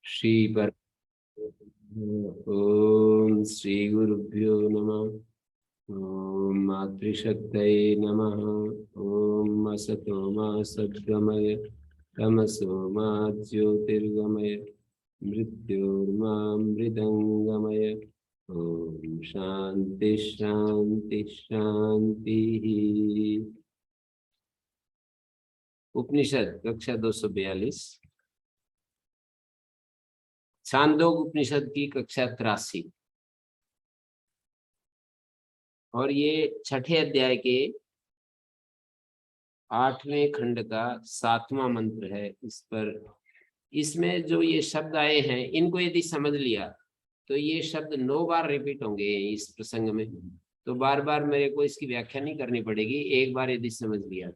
श्री पर ओम श्री गुरुभ्यो नमः। ओम मातृशक्तये नमः। ओम असतो मा सद्गमय तमसो मा ज्योतिर्गमय मृत्योर्मामृतंगमय। ओम शांति शांति शांति। उपनिषद कक्षा 242 छांदोग उपनिषद की कक्षा 83 और ये छठे अध्याय के 8वें खंड का 7वां मंत्र है। इसमें जो ये शब्द आए हैं इनको यदि समझ लिया तो ये शब्द 9 बार रिपीट होंगे इस प्रसंग में। तो बार बार मेरे को इसकी व्याख्या नहीं करनी पड़ेगी, एक बार यदि समझ लिया।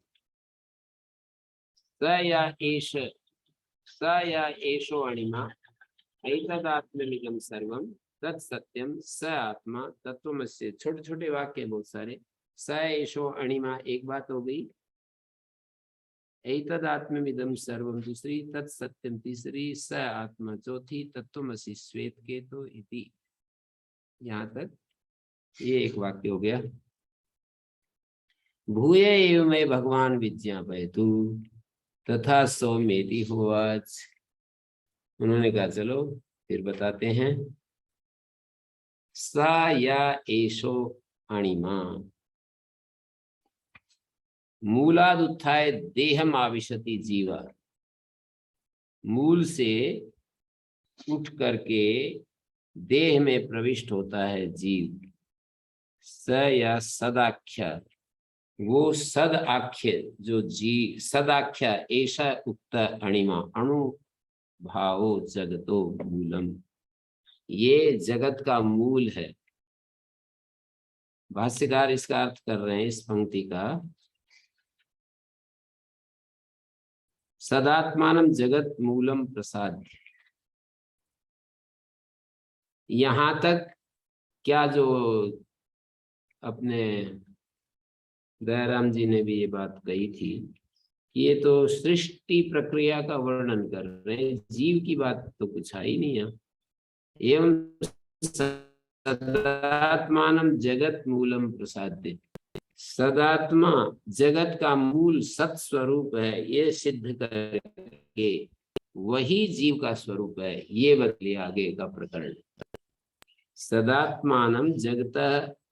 स या एषो अणिमा एतदात्म्यमिदं सर्वं तत्सत्यम स आत्मा तत्वमस्य। छोटे छोटे वाक्य बहुत सारे। स एषो अणिमा एक बात हो गई, एतदात्म्यमिदं सर्वं दूसरी, तत्सत्यम तीसरी, स आत्मा चौथी, तत्वमसि श्वेत केतु इति। यहाँ तक ये एक वाक्य हो गया। भूय एव मे भगवान विज्ञापयतु तथा सौम्येति होवाच। उन्होंने कहा चलो फिर बताते हैं। सा या एषो अणिमा मूलाद उत्थाय देहम आविशति जीवा। मूल से उठ करके देह में प्रविष्ट होता है जीव। स या सदाख्य, वो सद आख्य जो जी सदाख्य ऐसा उक्त अणिमा अणु भावो जगतो मूलम, ये जगत का मूल है। भाष्यकार इसका अर्थ कर रहे हैं इस पंक्ति का। सदात्मानम जगत मूलम प्रसाद। यहाँ तक क्या जो अपने दयाराम जी ने भी ये बात कही थी कि ये तो सृष्टि प्रक्रिया का वर्णन कर रहे हैं, जीव की बात तो कुछ आई नहीं है। एवं सदात्मानम जगत मूलम प्रसाद्य। सदात्मा जगत का मूल सत स्वरूप है, ये सिद्ध करके वही जीव का स्वरूप है, ये बतलिए आगे का प्रकरण। सदात्मानम जगत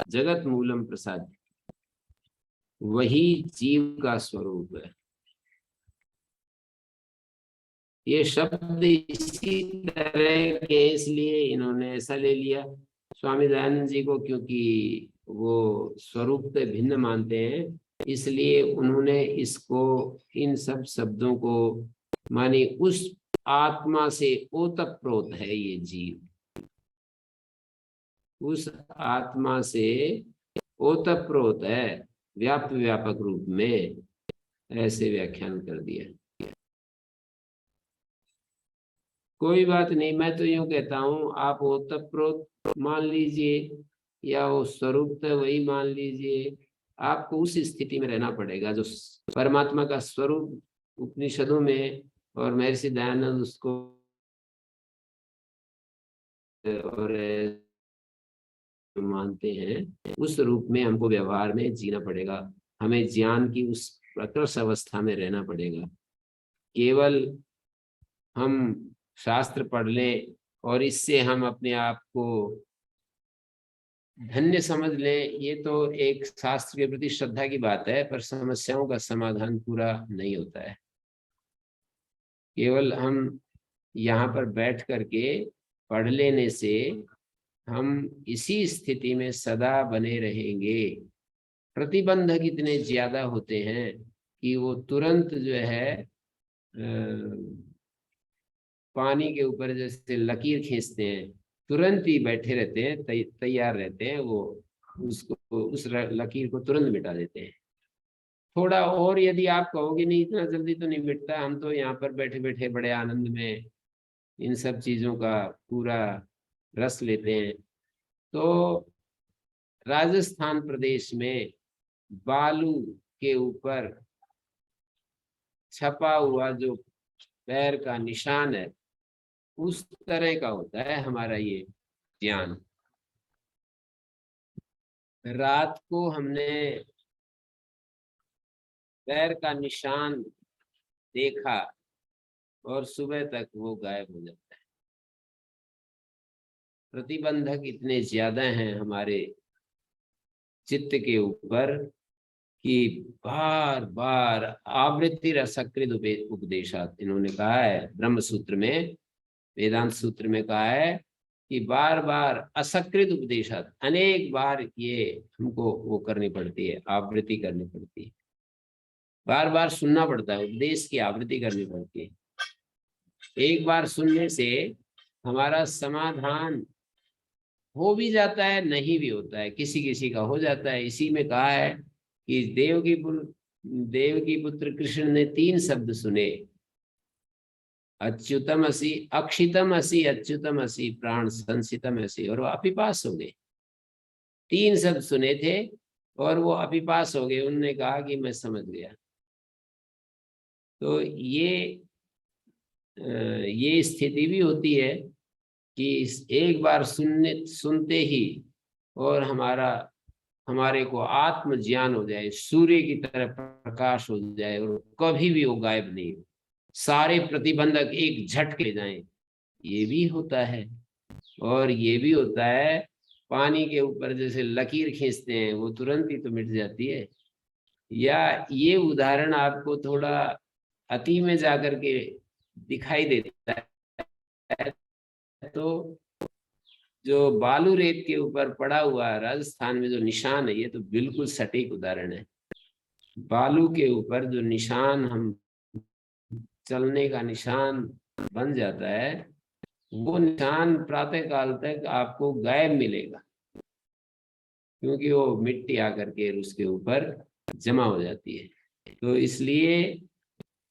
जगत मूलम प्रसाद, वही जीव का स्वरूप है। ये शब्द इसी तरह के इसलिए इन्होंने ऐसा ले लिया स्वामी दयानंद जी को, क्योंकि वो स्वरूप से भिन्न मानते हैं, इसलिए उन्होंने इसको इन सब शब्दों को माने उस आत्मा से ओतप्रोत है ये जीव, उस आत्मा से ओतप्रोत है व्याप्त व्यापक रूप में, ऐसे व्याख्यान कर दिया। कोई बात नहीं, मैं तो यूं कहता हूं आप ओतप्रोत मान लीजिए या वो स्वरूप है वही मान लीजिए, आपको उस स्थिति में रहना पड़ेगा जो परमात्मा का स्वरूप उपनिषदों में और महर्षि दयानंद उसको और मानते हैं, उस रूप में हमको व्यवहार में जीना पड़ेगा। हमें ज्ञान की उस प्रकर्ष अवस्था में रहना पड़ेगा। केवल हम शास्त्र पढ़ लें और इससे हम अपने आप को धन्य समझ लें, ये तो एक शास्त्र के प्रति श्रद्धा की बात है, पर समस्याओं का समाधान पूरा नहीं होता है। केवल हम यहाँ पर बैठ करके पढ़ लेने से हम इसी स्थिति में सदा बने रहेंगे। प्रतिबंधक इतने ज्यादा होते हैं कि वो तुरंत जो है पानी के ऊपर जैसे लकीर खींचते हैं, तुरंत ही बैठे रहते हैं, तैयार रहते हैं, वो उसको उस लकीर को तुरंत मिटा देते हैं। थोड़ा और यदि आप कहोगे नहीं इतना जल्दी तो नहीं मिटता, हम तो यहाँ पर बैठे बैठे बड़े आनंद में इन सब चीजों का पूरा रस लेते हैं। तो राजस्थान प्रदेश में बालू के ऊपर छपा हुआ जो पैर का निशान है, उस तरह का होता है हमारा ये ज्ञान। रात को हमने पैर का निशान देखा और सुबह तक वो गायब हो जाता है। प्रतिबंधक इतने ज्यादा हैं हमारे चित्त के ऊपर कि बार बार आवृत्ति रसकृत उपदेशात, इन्होंने कहा है ब्रह्म सूत्र में, वेदांत सूत्र में कहा है कि बार बार असकृत उपदेशात, अनेक बार ये हमको वो करनी पड़ती है, आवृत्ति करनी पड़ती है, बार बार सुनना पड़ता है, उपदेश की आवृत्ति करनी पड़ती है। एक बार सुनने से हमारा समाधान हो भी जाता है, नहीं भी होता है, किसी किसी का हो जाता है। इसी में कहा है कि देव की पुत्र कृष्ण ने 3 शब्द सुने, अच्युतम असि, अक्षितम असि, अच्युतम असि, प्राण संसितम असि, और वो अपिपास हो गए। 3 शब्द सुने थे और वो अपिपास हो गए। उन्होंने कहा कि मैं समझ गया। तो ये स्थिति भी होती है कि एक बार सुनते ही और हमारे को आत्म ज्ञान हो जाए, सूर्य की तरह प्रकाश हो जाए और कभी भी वो गायब नहीं हो, सारे प्रतिबंधक एक झटके जाएं, ये भी होता है। और ये भी होता है पानी के ऊपर जैसे लकीर खींचते हैं, वो तुरंत ही तो मिट जाती है। या ये उदाहरण आपको थोड़ा अति में जाकर के दिखाई देता है, तो जो बालू रेत के ऊपर पड़ा हुआ है राजस्थान में जो निशान है, ये तो बिल्कुल सटीक उदाहरण है। बालू के ऊपर जो निशान, हम चलने का निशान बन जाता है, वो निशान प्रातः काल तक आपको गायब मिलेगा, क्योंकि वो मिट्टी आकर के उसके ऊपर जमा हो जाती है। तो इसलिए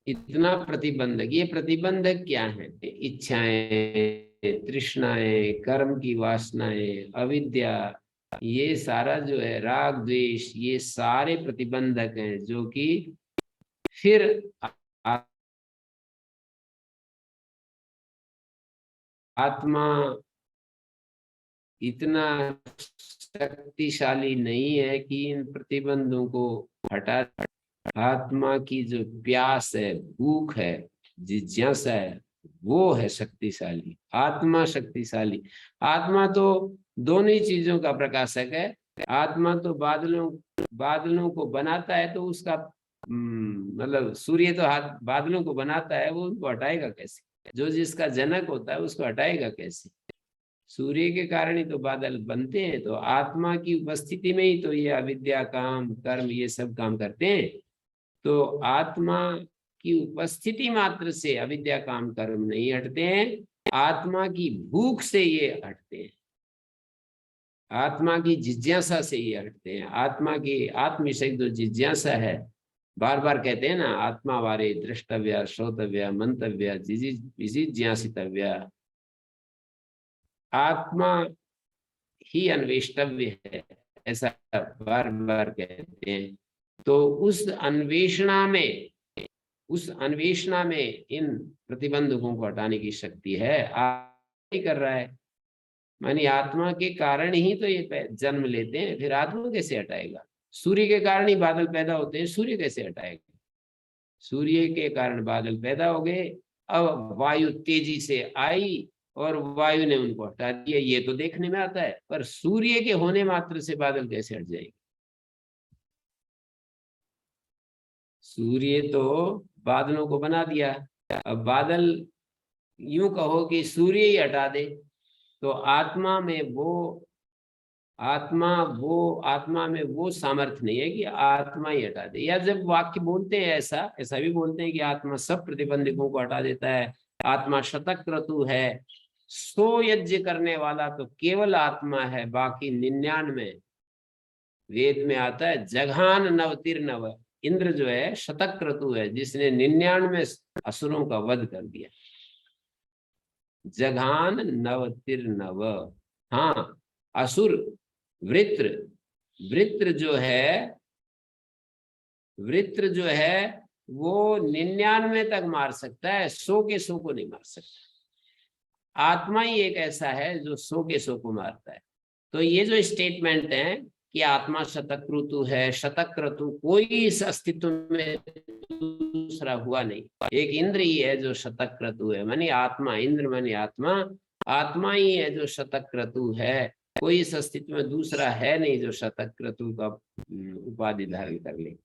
इतना प्रतिबंधक, ये प्रतिबंधक क्या है? इच्छाएं, तृष्णाएं, कर्म की वासनाएं, अविद्या, ये सारा जो है राग द्वेष, ये सारे प्रतिबंधक हैं जो कि फिर आत्मा इतना शक्तिशाली नहीं है कि इन प्रतिबंधों को हटा। आत्मा की जो प्यास है, भूख है, जिज्ञासा है, वो है शक्तिशाली। आत्मा शक्तिशाली। आत्मा तो दोनों ही चीजों का प्रकाशक है। आत्मा तो बादलों को बनाता है, तो उसका मतलब सूर्य तो बादलों को बनाता है, वो उनको हटाएगा कैसे? जो जिसका जनक होता है उसको हटाएगा कैसे? सूर्य के कारण ही तो बादल बनते हैं। तो आत्मा की उपस्थिति में ही तो ये अविद्या, काम, कर्म, ये सब काम करते हैं। तो आत्मा की उपस्थिति मात्र से अविद्या, काम, कर्म नहीं हटते हैं, आत्मा की भूख से ये हटते हैं, आत्मा की जिज्ञासा से ये हटते हैं। आत्मा की आत्मविषय जो जिज्ञासा है, बार बार कहते हैं ना, आत्मा वारे द्रष्टव्य, श्रोतव्य, मंतव्य, जिज्ञासितव्य। आत्मा ही अन्वेष्टव्य है, ऐसा बार बार कहते हैं। तो उस अन्वेषणा में इन प्रतिबंधकों को हटाने की शक्ति है। नहीं कर रहा है, मानी आत्मा के कारण ही तो ये जन्म लेते हैं, फिर आत्मा कैसे हटाएगा? सूर्य के कारण ही बादल पैदा होते हैं, सूर्य कैसे हटाएगा? सूर्य के कारण बादल पैदा हो गए, अब वायु तेजी से आई और वायु ने उनको हटा दिया, ये तो देखने में आता है। पर सूर्य के होने मात्र से बादल कैसे हट जाएंगे? सूर्य तो बादलों को बना दिया, अब बादल यूं कहो कि सूर्य ही हटा दे, तो आत्मा में वो सामर्थ्य नहीं है कि आत्मा ही हटा दे। या जब वाक्य बोलते हैं ऐसा भी बोलते हैं कि आत्मा सब प्रतिबंधकों को हटा देता है, आत्मा शतक्रतु है, सो यज्ञ करने वाला तो केवल आत्मा है, बाकी 99। वेद में आता है जघान नवतिर्नव, इंद्र जो है शतक्रतु है, जिसने 99 असुरों का वध कर दिया। जघान नवतिर्नव। हाँ, असुर वृत्र, वृत्र जो है वो 99 तक मार सकता है, 100 के 100 को नहीं मार सकता। आत्मा ही एक ऐसा है जो 100 के 100 को मारता है। तो ये जो स्टेटमेंट है कि आत्मा शतक्रतु है, शतक्रतु, कोई इस अस्तित्व में दूसरा हुआ नहीं। एक इंद्र ही है जो शतक्रतु है, मानी आत्मा, इंद्र मानी आत्मा, आत्मा ही है जो शतक्रतु है। कोई इस अस्तित्व में दूसरा है नहीं जो शतक्रतु का उपाधि धारण कर ले।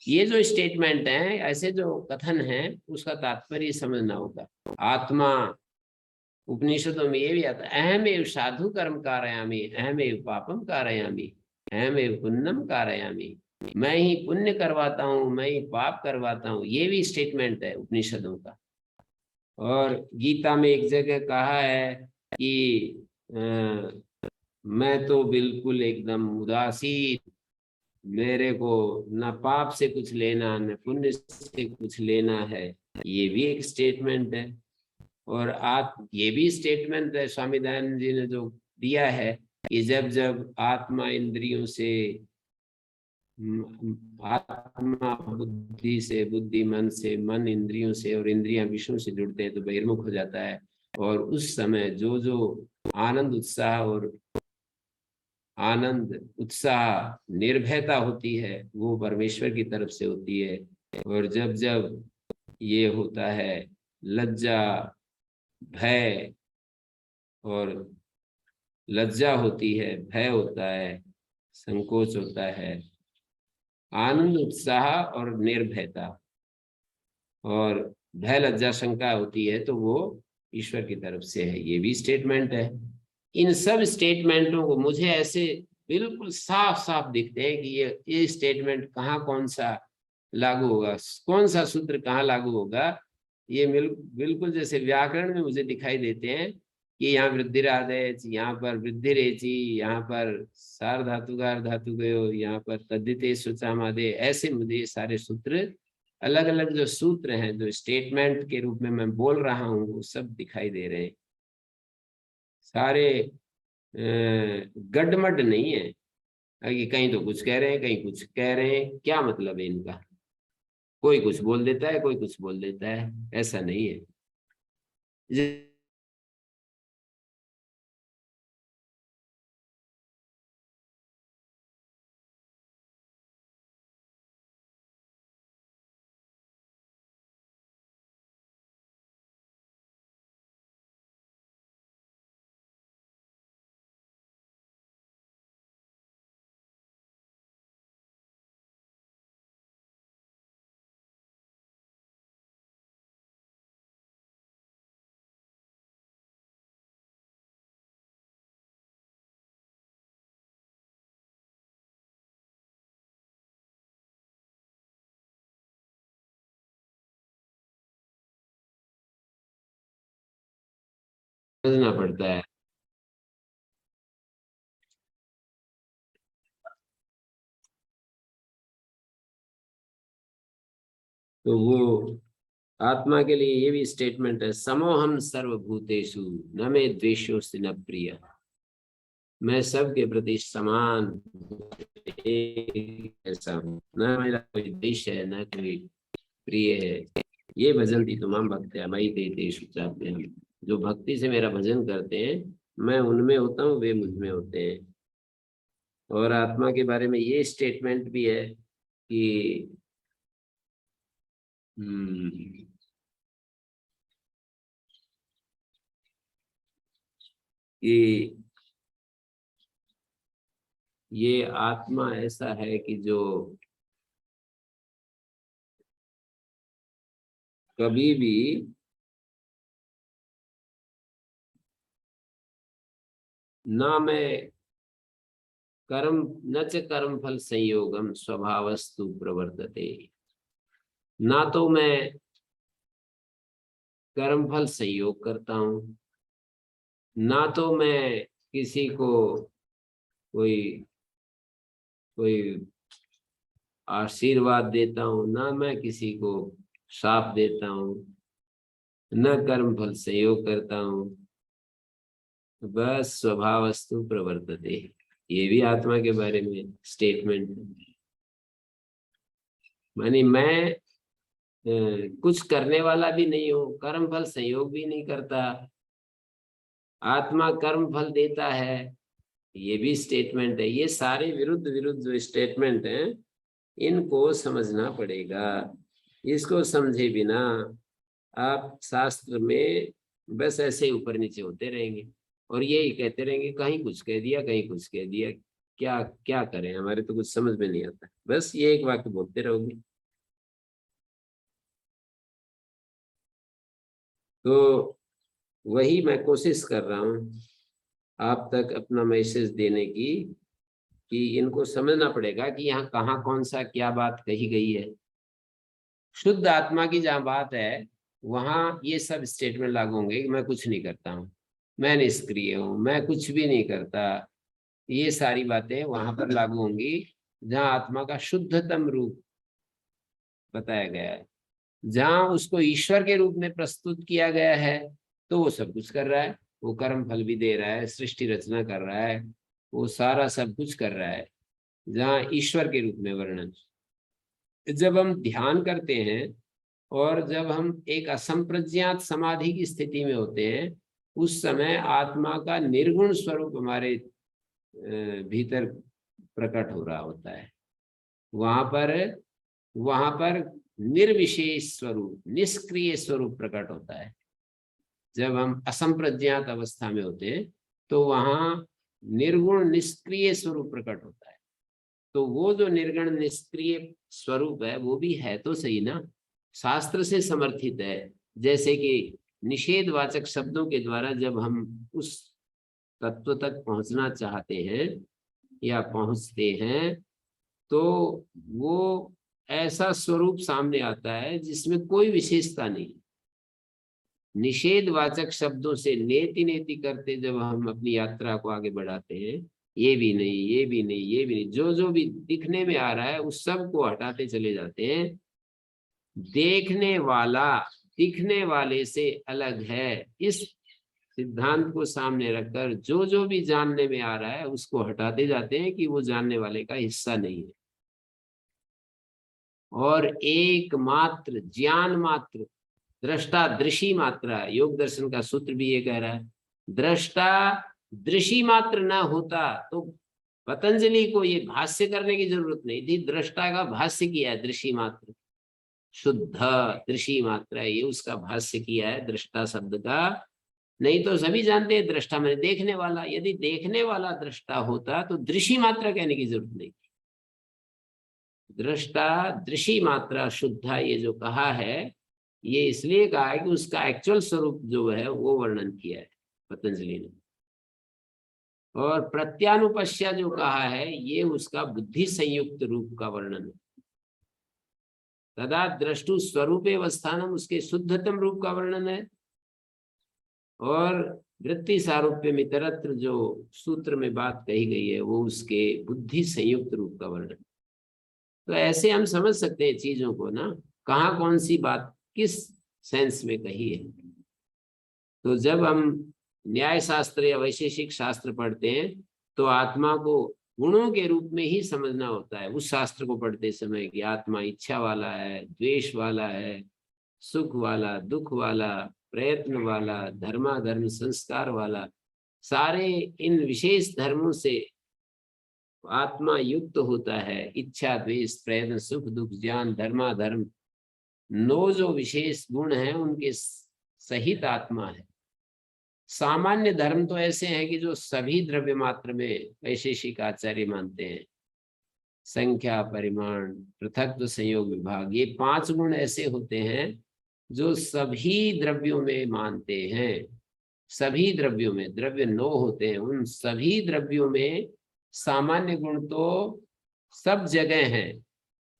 ये जो स्टेटमेंट है, ऐसे जो कथन है, उसका तात्पर्य समझना होगा। आत्मा, उपनिषदों में ये भी आता है, अहमेव साधु कर्म कारयामि, अहमेव पापम कारयामि, अहमेव पुण्यम कारयामि। मैं ही पुण्य करवाता हूँ, मैं ही पाप करवाता हूँ। ये भी स्टेटमेंट है उपनिषदों का। और गीता में एक जगह कहा है कि मैं तो बिल्कुल एकदम उदासीन, मेरे को न पाप से कुछ लेना न पुण्य से कुछ लेना है। ये भी एक स्टेटमेंट है। और आप, ये भी स्टेटमेंट है स्वामी दयानंद जी ने जो दिया है कि जब जब आत्मा इंद्रियों से, आत्मा बुद्धि से, बुद्धि मन से, मन इंद्रियों से, और इंद्रियां विष्णु से जुड़ते हैं तो बहिर्मुख हो जाता है। और उस समय जो जो आनंद उत्साह और आनंद उत्साह निर्भयता होती है वो परमेश्वर की तरफ से होती है। और जब जब ये होता है लज्जा, भय, और लज्जा होती है, भय होता है, संकोच होता है, आनंद उत्साह और निर्भयता, और भय लज्जा शंका होती है, तो वो ईश्वर की तरफ से है। ये भी स्टेटमेंट है। इन सब स्टेटमेंटों को मुझे ऐसे बिल्कुल साफ साफ दिखते हैं कि ये स्टेटमेंट कहाँ कौन सा लागू होगा, कौन सा सूत्र कहाँ लागू होगा। ये बिल्कुल जैसे व्याकरण में मुझे दिखाई देते हैं कि यहाँ वृद्धिरादेच, यहाँ पर वृद्धि रेची, यहाँ पर सार धातुकार धातु गयो, यहाँ पर तद्धिते सुचामादे, ऐसे मुझे सारे सूत्र, अलग अलग जो सूत्र हैं जो स्टेटमेंट के रूप में मैं बोल रहा हूँ, वो सब दिखाई दे रहे हैं। सारे गडमड नहीं है कि कहीं तो कुछ कह रहे हैं, कहीं कुछ कह रहे हैं। क्या मतलब है इनका? कोई कुछ बोल देता है, कोई कुछ बोल देता है, ऐसा नहीं है। समझना पड़ता है। तो वो आत्मा के लिए ये भी स्टेटमेंट है, समोहम सर्वभूतेषु न मे द्वेषोऽस्ति न प्रिय। मैं सबके प्रति समान ऐसा हूँ, न मेरा कोई द्वेष है न कोई प्रिय है। ये भजन्ति तुमाम भक्त्या मयि ते तेषु चाप्यहम्। जो भक्ति से मेरा भजन करते हैं, मैं उनमें होता हूँ, वे मुझ में होते हैं। और आत्मा के बारे में ये स्टेटमेंट भी है कि हम्म, कि ये आत्मा ऐसा है कि जो कभी भी ना मैं कर्म, न च कर्म फल संयोगम स्वभावस्तु प्रवर्तते। ना तो मैं कर्म फल संयोग करता हूँ, ना तो मैं किसी को कोई कोई आशीर्वाद देता हूँ, ना मैं किसी को श्राप देता हूँ, न कर्म फल संयोग करता हूँ, बस स्वभावस्तु प्रवर्तते। ये भी आत्मा के बारे में स्टेटमेंट है। मानी मैं कुछ करने वाला भी नहीं हूँ, कर्म फल संयोग भी नहीं करता, आत्मा कर्म फल देता है, ये भी स्टेटमेंट है। ये सारे विरुद्ध विरुद्ध जो स्टेटमेंट हैं इनको समझना पड़ेगा। इसको समझे बिना आप शास्त्र में बस ऐसे ऊपर नीचे होते रहेंगे और यही कहते रहेंगे, कहीं कुछ कह दिया कहीं कुछ कह दिया, क्या क्या करें, हमारे तो कुछ समझ में नहीं आता, बस ये एक वाक्य बोलते रहोगे। तो वही मैं कोशिश कर रहा हूँ आप तक अपना मैसेज देने की, कि इनको समझना पड़ेगा कि यहाँ कहाँ कौन सा क्या बात कही गई है। शुद्ध आत्मा की जहाँ बात है वहां ये सब स्टेटमेंट लागू होंगे कि मैं कुछ नहीं करता हूँ, मैं निष्क्रिय हूँ, मैं कुछ भी नहीं करता। ये सारी बातें वहां पर लागू होंगी जहाँ आत्मा का शुद्धतम रूप बताया गया है, जहाँ उसको ईश्वर के रूप में प्रस्तुत किया गया है। तो वो सब कुछ कर रहा है, वो कर्म फल भी दे रहा है, सृष्टि रचना कर रहा है, वो सारा सब कुछ कर रहा है जहाँ ईश्वर के रूप में वर्णन। जब हम ध्यान करते हैं और जब हम एक असंप्रज्ञात समाधि की स्थिति में होते हैं, उस समय आत्मा का निर्गुण स्वरूप हमारे भीतर प्रकट हो रहा होता है। वहां पर निर्विशेष स्वरूप, निष्क्रिय स्वरूप प्रकट होता है। जब हम असंप्रज्ञात अवस्था में होते हैं तो वहां निर्गुण निष्क्रिय स्वरूप प्रकट होता है। तो वो जो निर्गुण निष्क्रिय स्वरूप है वो भी है तो सही ना, शास्त्र से समर्थित है। जैसे कि निषेधवाचक शब्दों के द्वारा जब हम उस तत्व तक पहुंचना चाहते हैं या पहुंचते हैं, तो वो ऐसा स्वरूप सामने आता है जिसमें कोई विशेषता नहीं। निषेधवाचक शब्दों से नेति नेति करते जब हम अपनी यात्रा को आगे बढ़ाते हैं, ये भी नहीं, ये भी नहीं, ये भी नहीं, जो जो भी दिखने में आ रहा है उस सब को हटाते चले जाते हैं। देखने वाला दिखने वाले से अलग है, इस सिद्धांत को सामने रखकर जो जो भी जानने में आ रहा है उसको हटाते जाते हैं कि वो जानने वाले का हिस्सा नहीं है। और एकमात्र ज्ञान मात्र, दृष्टा दृषि मात्रा, योग दर्शन का सूत्र भी ये कह रहा है, दृष्टा दृषि मात्र ना होता तो पतंजलि को ये भाष्य करने की जरूरत नहीं थी। दृष्टा का भाष्य किया है दृषि मात्र, शुद्ध दृषि मात्रा, ये उसका भाष्य किया है दृष्टा शब्द का। नहीं तो सभी जानते हैं दृष्टा मैंने देखने वाला, यदि देखने वाला दृष्टा होता तो दृषि मात्रा कहने की जरूरत नहीं। दृष्टा दृषि मात्रा शुद्धा ये जो कहा है, ये इसलिए कहा है कि उसका एक्चुअल स्वरूप जो है वो वर्णन किया है पतंजलि ने। और प्रत्यानुपश्या जो कहा है ये उसका बुद्धि संयुक्त रूप का वर्णन है। तदा द्रष्टु स्वरूपे अवस्थानम उसके शुद्धतम रूप का वर्णन है। और वृत्ति सारूप्य मितरत्र जो सूत्र में बात कही गई है वो उसके बुद्धि संयुक्त रूप का वर्णन। तो ऐसे हम समझ सकते हैं चीजों को ना, कहाँ कौन सी बात किस सेंस में कही है। तो जब हम न्याय शास्त्र या वैशेषिक शास्त्र पढ़ते हैं तो आत्मा को गुणों के रूप में ही समझना होता है। उस शास्त्र को पढ़ते समय कि आत्मा इच्छा वाला है, द्वेष वाला है, सुख वाला, दुख वाला, प्रयत्न वाला, धर्माधर्म संस्कार वाला, सारे इन विशेष धर्मों से आत्मा युक्त होता है। इच्छा, द्वेष, प्रयत्न, सुख, दुख, ज्ञान, धर्माधर्म, 9 जो विशेष गुण हैं उनके सहित आत्मा है। सामान्य धर्म तो ऐसे हैं कि जो सभी द्रव्य मात्र में वैशेषिक आचार्य मानते हैं। संख्या, परिमाण, पृथक्त्व, संयोग, विभाग, ये 5 गुण ऐसे होते हैं जो सभी द्रव्यों में मानते हैं। सभी द्रव्यों में, द्रव्य 9 होते हैं, उन सभी द्रव्यों में सामान्य गुण तो सब जगह हैं,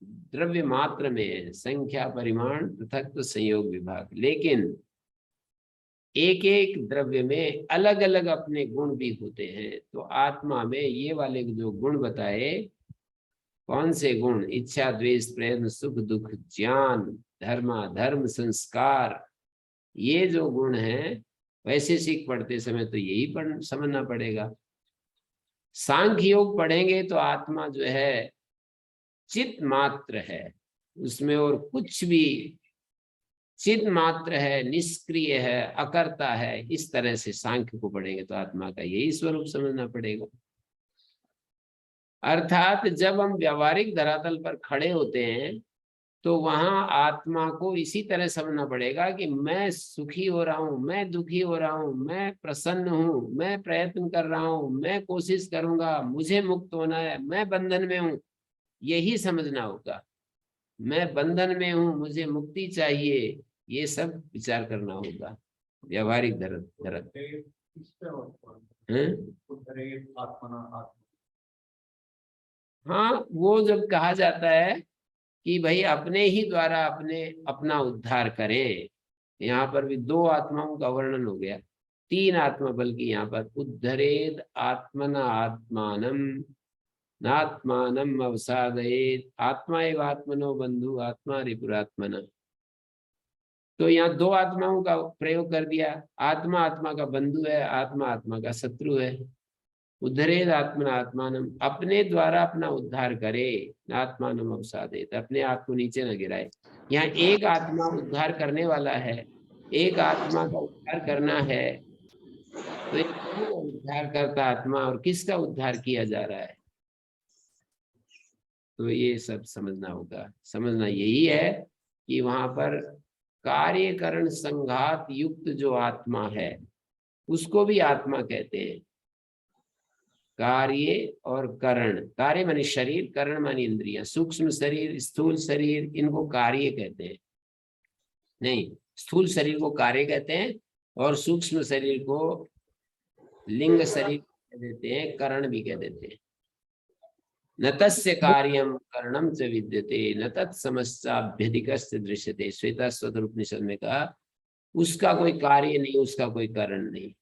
द्रव्य मात्र में है। संख्या, परिमाण, पृथक्त्व, संयोग, विभाग। लेकिन एक एक द्रव्य में अलग अलग अपने गुण भी होते हैं। तो आत्मा में ये वाले जो गुण बताए, कौन से गुण? इच्छा, द्वेष, प्रेम, सुख, दुख, ज्ञान, धर्म, संस्कार, ये जो गुण हैं वैशेषिक पढ़ते समय तो यही समझना पड़ेगा। सांख्य योग पढ़ेंगे तो आत्मा जो है चित मात्र है, उसमें और कुछ भी चिद मात्र है, निष्क्रिय है, अकर्ता है, इस तरह से सांख्य को पढ़ेंगे तो आत्मा का यही स्वरूप समझना पड़ेगा। अर्थात जब हम व्यावहारिक धरातल पर खड़े होते हैं तो वहां आत्मा को इसी तरह समझना पड़ेगा कि मैं सुखी हो रहा हूं, मैं दुखी हो रहा हूं, मैं प्रसन्न हूं, मैं प्रयत्न कर रहा हूं, मैं कोशिश करूंगा, मुझे मुक्त होना है, मैं बंधन में हूं, यही समझना होगा। मैं बंधन में हूं, मुझे मुक्ति चाहिए, ये सब विचार करना होगा व्यावहारिक धरत हाँ, वो जब कहा जाता है कि भाई अपने ही द्वारा अपने अपना उद्धार करें, यहाँ पर भी दो आत्माओं का वर्णन हो गया, तीन आत्मा बल्कि यहाँ पर, उद्धरेद आत्मना आत्मानम नात्मानम अवसादयेत आत्मा एव आत्मनो बंधु आत्मा रिपुरात्मना। तो यहाँ दो आत्माओं का प्रयोग कर दिया, आत्मा आत्मा का बंधु है, आत्मा आत्मा का शत्रु है। उद्धरेद आत्मना आत्मानम, अपने द्वारा अपना उद्धार करे, आत्मानम अवसादेत, अपने आप को नीचे न गिराए। यहाँ एक आत्मा उद्धार करने वाला है, एक आत्मा का उद्धार करना है, तो एक उद्धार करता आत्मा और किसका उद्धार किया जा रहा है, तो ये सब समझना होगा। समझना यही है कि वहां पर कार्यकरण संघात युक्त जो आत्मा है उसको भी आत्मा कहते हैं। कार्य और करण, कार्य मानी शरीर, करण मानी इंद्रियां, सूक्ष्म शरीर, स्थूल शरीर, इनको कार्य कहते हैं। नहीं, स्थूल शरीर को कार्य कहते हैं और सूक्ष्म शरीर को लिंग शरीर कह देते हैं, करण भी कह देते हैं। न तस्य कार्यम करणम च विद्यते न तत्समस्याभ्यधिकस्य दृश्यते, श्वेताश्वतर उपनिषद में कहा उसका कोई कार्य नहीं, उसका कोई करण नहीं,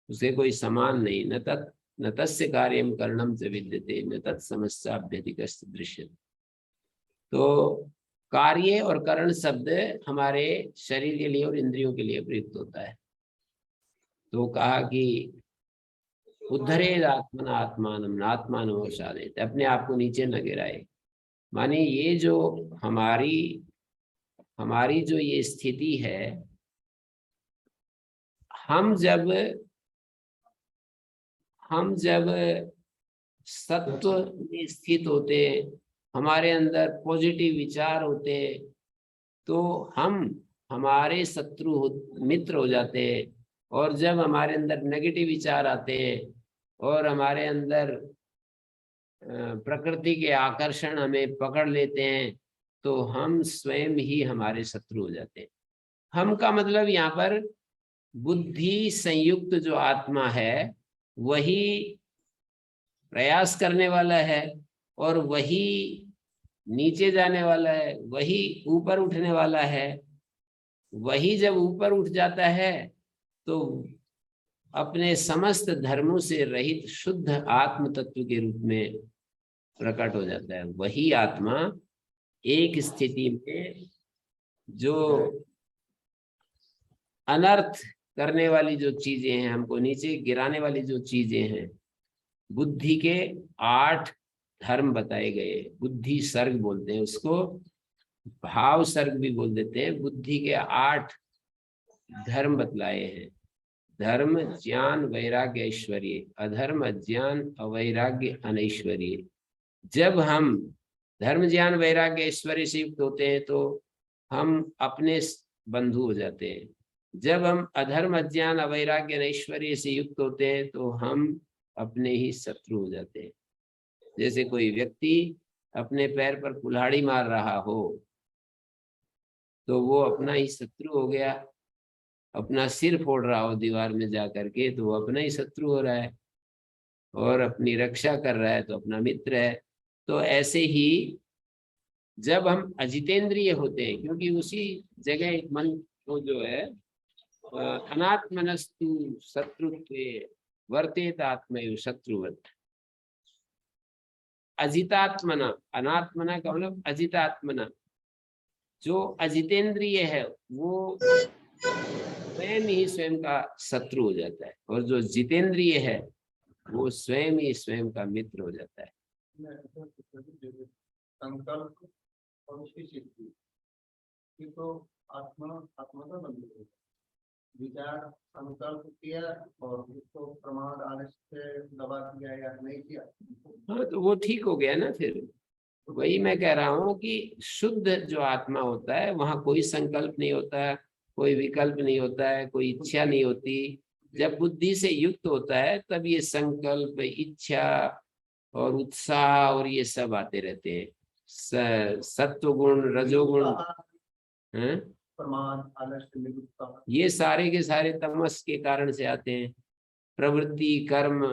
उसे कोई समान नहीं। न तस्य कार्यम करणम च विद्यते न तत्समस्याभ्यधिकस्य दृश्यते। तो कार्य और करण शब्द हमारे शरीर के लिए और इंद्रियों के लिए प्रयुक्त होता है। तो कहा कि उद्धरेद आत्मना आत्मानम आत्मान अवसादेत, अपने आप को नीचे न गिराए। माने ये जो हमारी जो ये स्थिति है, हम जब सत्व में स्थित होते, हमारे अंदर पॉजिटिव विचार होते, तो हम हमारे मित्र हो जाते हैं। और जब हमारे अंदर नेगेटिव विचार आते हैं और हमारे अंदर प्रकृति के आकर्षण हमें पकड़ लेते हैं, तो हम स्वयं ही हमारे शत्रु हो जाते हैं। हम का मतलब यहाँ पर बुद्धि संयुक्त जो आत्मा है वही प्रयास करने वाला है और वही नीचे जाने वाला है, वही ऊपर उठने वाला है। वही जब ऊपर उठ जाता है तो अपने समस्त धर्मों से रहित शुद्ध आत्म तत्व के रूप में प्रकट हो जाता है। वही आत्मा एक स्थिति में जो अनर्थ करने वाली जो चीजें हैं, हमको नीचे गिराने वाली जो चीजें हैं, बुद्धि के 8 धर्म बताए गए, बुद्धि सर्ग बोलते हैं उसको, भाव सर्ग भी बोल देते हैं। बुद्धि के 8 धर्म बतलाए हैं, धर्म ज्ञान वैराग्य ऐश्वर्य, अधर्म अज्ञान अवैराग्य अनैश्वर्य। जब हम धर्म ज्ञान वैराग्य ऐश्वर्य से युक्त होते हैं तो हम अपने बंधु हो जाते हैं। जब हम अधर्म अज्ञान अवैराग्य अनैश्वर्य से युक्त होते हैं तो हम अपने ही शत्रु हो जाते हैं। जैसे कोई व्यक्ति अपने पैर पर कुल्हाड़ी मार रहा हो तो वो अपना ही शत्रु हो गया। अपना सिर फोड़ रहा हो दीवार में जा करके तो वो अपना ही शत्रु हो रहा है, और अपनी रक्षा कर रहा है तो अपना मित्र है। तो ऐसे ही जब हम अजितेंद्रिय होते हैं, क्योंकि उसी जगह एक मन को जो है अनात्मनस्तु शत्रुत्वे वर्तेत आत्मैव शत्रुवत्, अजितात्मना, अनात्मना का मतलब अजितात्मना, जो अजितेंद्रिय है वो स्वयं ही स्वयं का शत्रु हो जाता है, और जो जितेंद्रिय है वो स्वयं ही स्वयं का मित्र हो जाता है। संकल्प और उसकी सिद्धि, ये तो आत्मा आत्मा का बंधन है। विचार संकल्प किया और उसको प्रमाद आलस्य से दबा दिया या नहीं किया। हाँ तो वो ठीक हो गया ना फिर। वही मैं कह रहा हूँ कि शुद्ध जो आत्मा होता है वहां कोई संकल्प नहीं होता है, कोई विकल्प नहीं होता है, कोई इच्छा नहीं होती। जब बुद्धि से युक्त होता है तब ये संकल्प, इच्छा और उत्साह और ये सब आते रहते हैं। सत्व गुण, रजोगुण, हैं, प्रमाद आलस्य निवृत्ता, ये सारे के सारे तमस के कारण से आते हैं। प्रवृत्ति, कर्म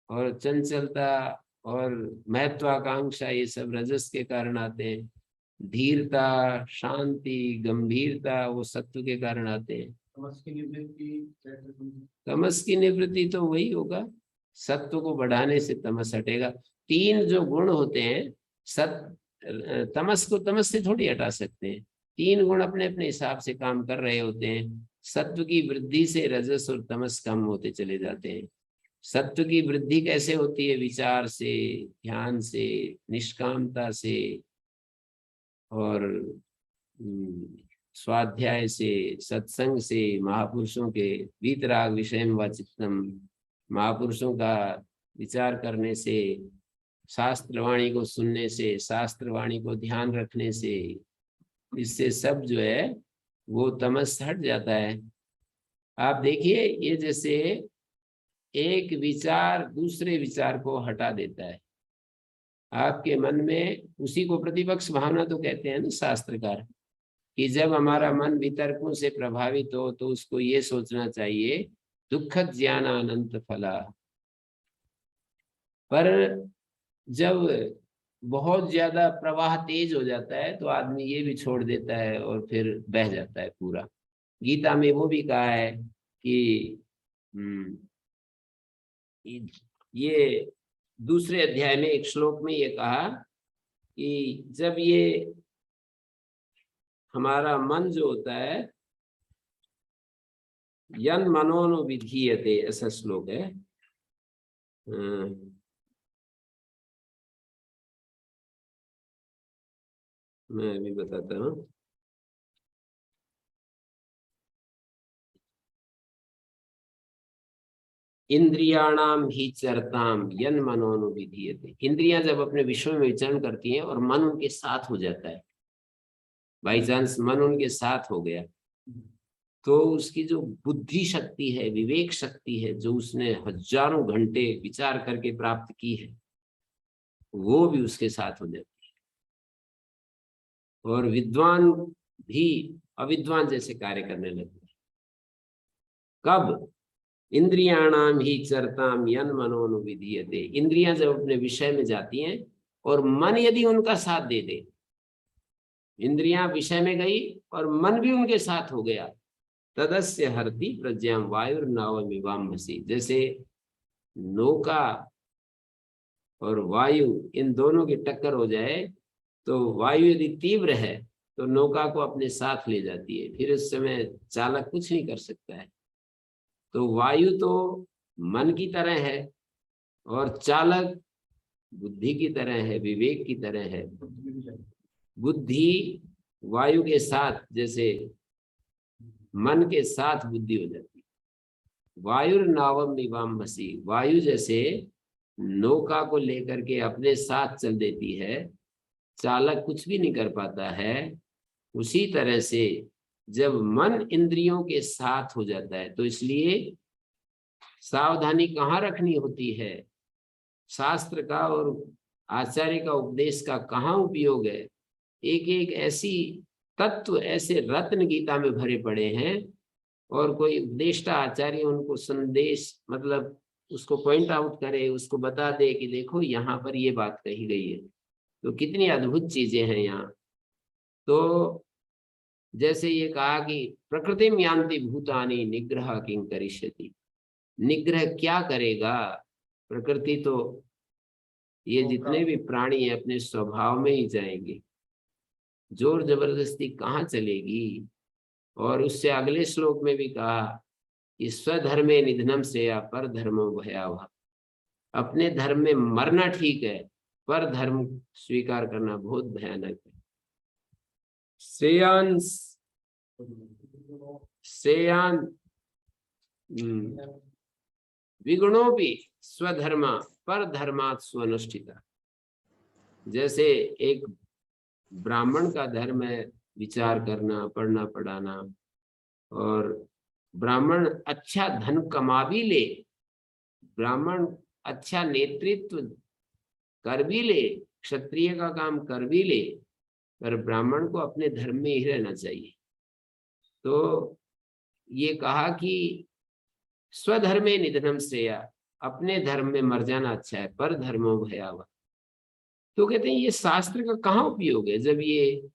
और चंचलता और महत्वाकांक्षा, ये सब रजस के कारण आते हैं। धीरता, शांति, गंभीरता, वो सत्व के कारण आते हैं। तमस की निवृत्ति, तमस की निवृत्ति तो वही होगा, सत्व को बढ़ाने से तमस हटेगा। तीन जो गुण होते हैं, तमस को तमस से थोड़ी हटा सकते हैं। तीन गुण अपने अपने हिसाब से काम कर रहे होते हैं। सत्व की वृद्धि से रजस और तमस कम होते चले जाते हैं। सत्व की वृद्धि कैसे होती है? विचार से, ध्यान से, निष्कामता से और स्वाध्याय से, सत्संग से, महापुरुषों के वीतराग विषयम वाचित्तम, महापुरुषों का विचार करने से, शास्त्रवाणी को सुनने से, शास्त्रवाणी को ध्यान रखने से, इससे सब जो है वो तमस हट जाता है। आप देखिए, ये जैसे एक विचार दूसरे विचार को हटा देता है आपके मन में, उसी को प्रतिपक्ष भावना तो कहते हैं ना शास्त्रकार, कि जब हमारा मन वितर्कों से प्रभावित हो तो उसको ये सोचना चाहिए दुखद ज्ञान अनंत फला। पर जब बहुत ज्यादा प्रवाह तेज हो जाता है तो आदमी ये भी छोड़ देता है और फिर बह जाता है पूरा। गीता में वो भी कहा है कि ये दूसरे अध्याय में एक श्लोक में ये कहा कि जब ये हमारा मन जो होता है, यन मनोनु विधीयते, ऐसा श्लोक है। मैं अभी बताता हूँ। इंद्रियाणाम ही चरताम यन मनोनु विधीयते। इंद्रियां जब अपने विषय में विचरण करती हैं और मन उनके साथ हो जाता है, बाई चांस मन उनके साथ हो गया, तो उसकी जो बुद्धि शक्ति है, विवेक शक्ति है, जो उसने हजारों घंटे विचार करके प्राप्त की है, वो भी उसके साथ हो जाती है। और विद्वान भी अविद्वान जैसे कार्य करने लगते हैं। कब? इंद्रियाणाम ही चरताम यन मनोनु विधीयते। इंद्रियां जब अपने विषय में जाती हैं और मन यदि उनका साथ दे दे, इंद्रियां विषय में गई और मन भी उनके साथ हो गया, तदस्य हरति प्रज्ञाम वायुर्नावमिवाम्भसि। जैसे नौका और वायु, इन दोनों की टक्कर हो जाए तो वायु यदि तीव्र है तो नौका को अपने साथ ले जाती है, फिर उस समय चालक कुछ नहीं कर सकता है। तो वायु तो मन की तरह है और चालक बुद्धि की तरह है, विवेक की तरह है। बुद्धि वायु के साथ, जैसे मन के साथ बुद्धि हो जाती है। वायुर्नावम निवाम्भसि, वायु जैसे नौका को लेकर के अपने साथ चल देती है, चालक कुछ भी नहीं कर पाता है। उसी तरह से जब मन इंद्रियों के साथ हो जाता है, तो इसलिए सावधानी कहाँ रखनी होती है? शास्त्र का और आचार्य का उपदेश का कहाँ उपयोग है? एक एक ऐसी तत्व, ऐसे रत्न गीता में भरे पड़े हैं, और कोई उपदेष्टा आचार्य उनको संदेश, मतलब उसको पॉइंट आउट करे, उसको बता दे कि देखो यहाँ पर ये बात कही गई है। तो कितनी अद्भुत चीजें हैं यहाँ। तो जैसे ये कहा कि प्रकृतिम यान्ति भूतानि निग्रह किं करिष्यति। निग्रह क्या करेगा? प्रकृति तो, ये जितने भी प्राणी हैं अपने स्वभाव में ही जाएंगे, जोर जबरदस्ती कहाँ चलेगी। और उससे अगले श्लोक में भी कहा कि स्वधर्मे निधनम श्रेया पर धर्मो भयावह। अपने धर्म में मरना ठीक है, पर धर्म स्वीकार करना बहुत भयानक है। श्रेयांस श्रेयान विगुणोपि स्वधर्मा पर धर्मात् स्वनुष्ठिता। जैसे एक ब्राह्मण का धर्म है विचार करना, पढ़ना पढ़ाना, और ब्राह्मण अच्छा धन कमा भी ले, ब्राह्मण अच्छा नेतृत्व कर भी ले, क्षत्रिय का काम कर भी ले, पर ब्राह्मण को अपने धर्म में ही रहना चाहिए। तो ये कहा कि स्वधर्मे निधनम श्रेया, अपने धर्म में मर जाना अच्छा है, पर धर्मो भयावह। तो कहते हैं ये शास्त्र का कहाँ उपयोग है? जब ये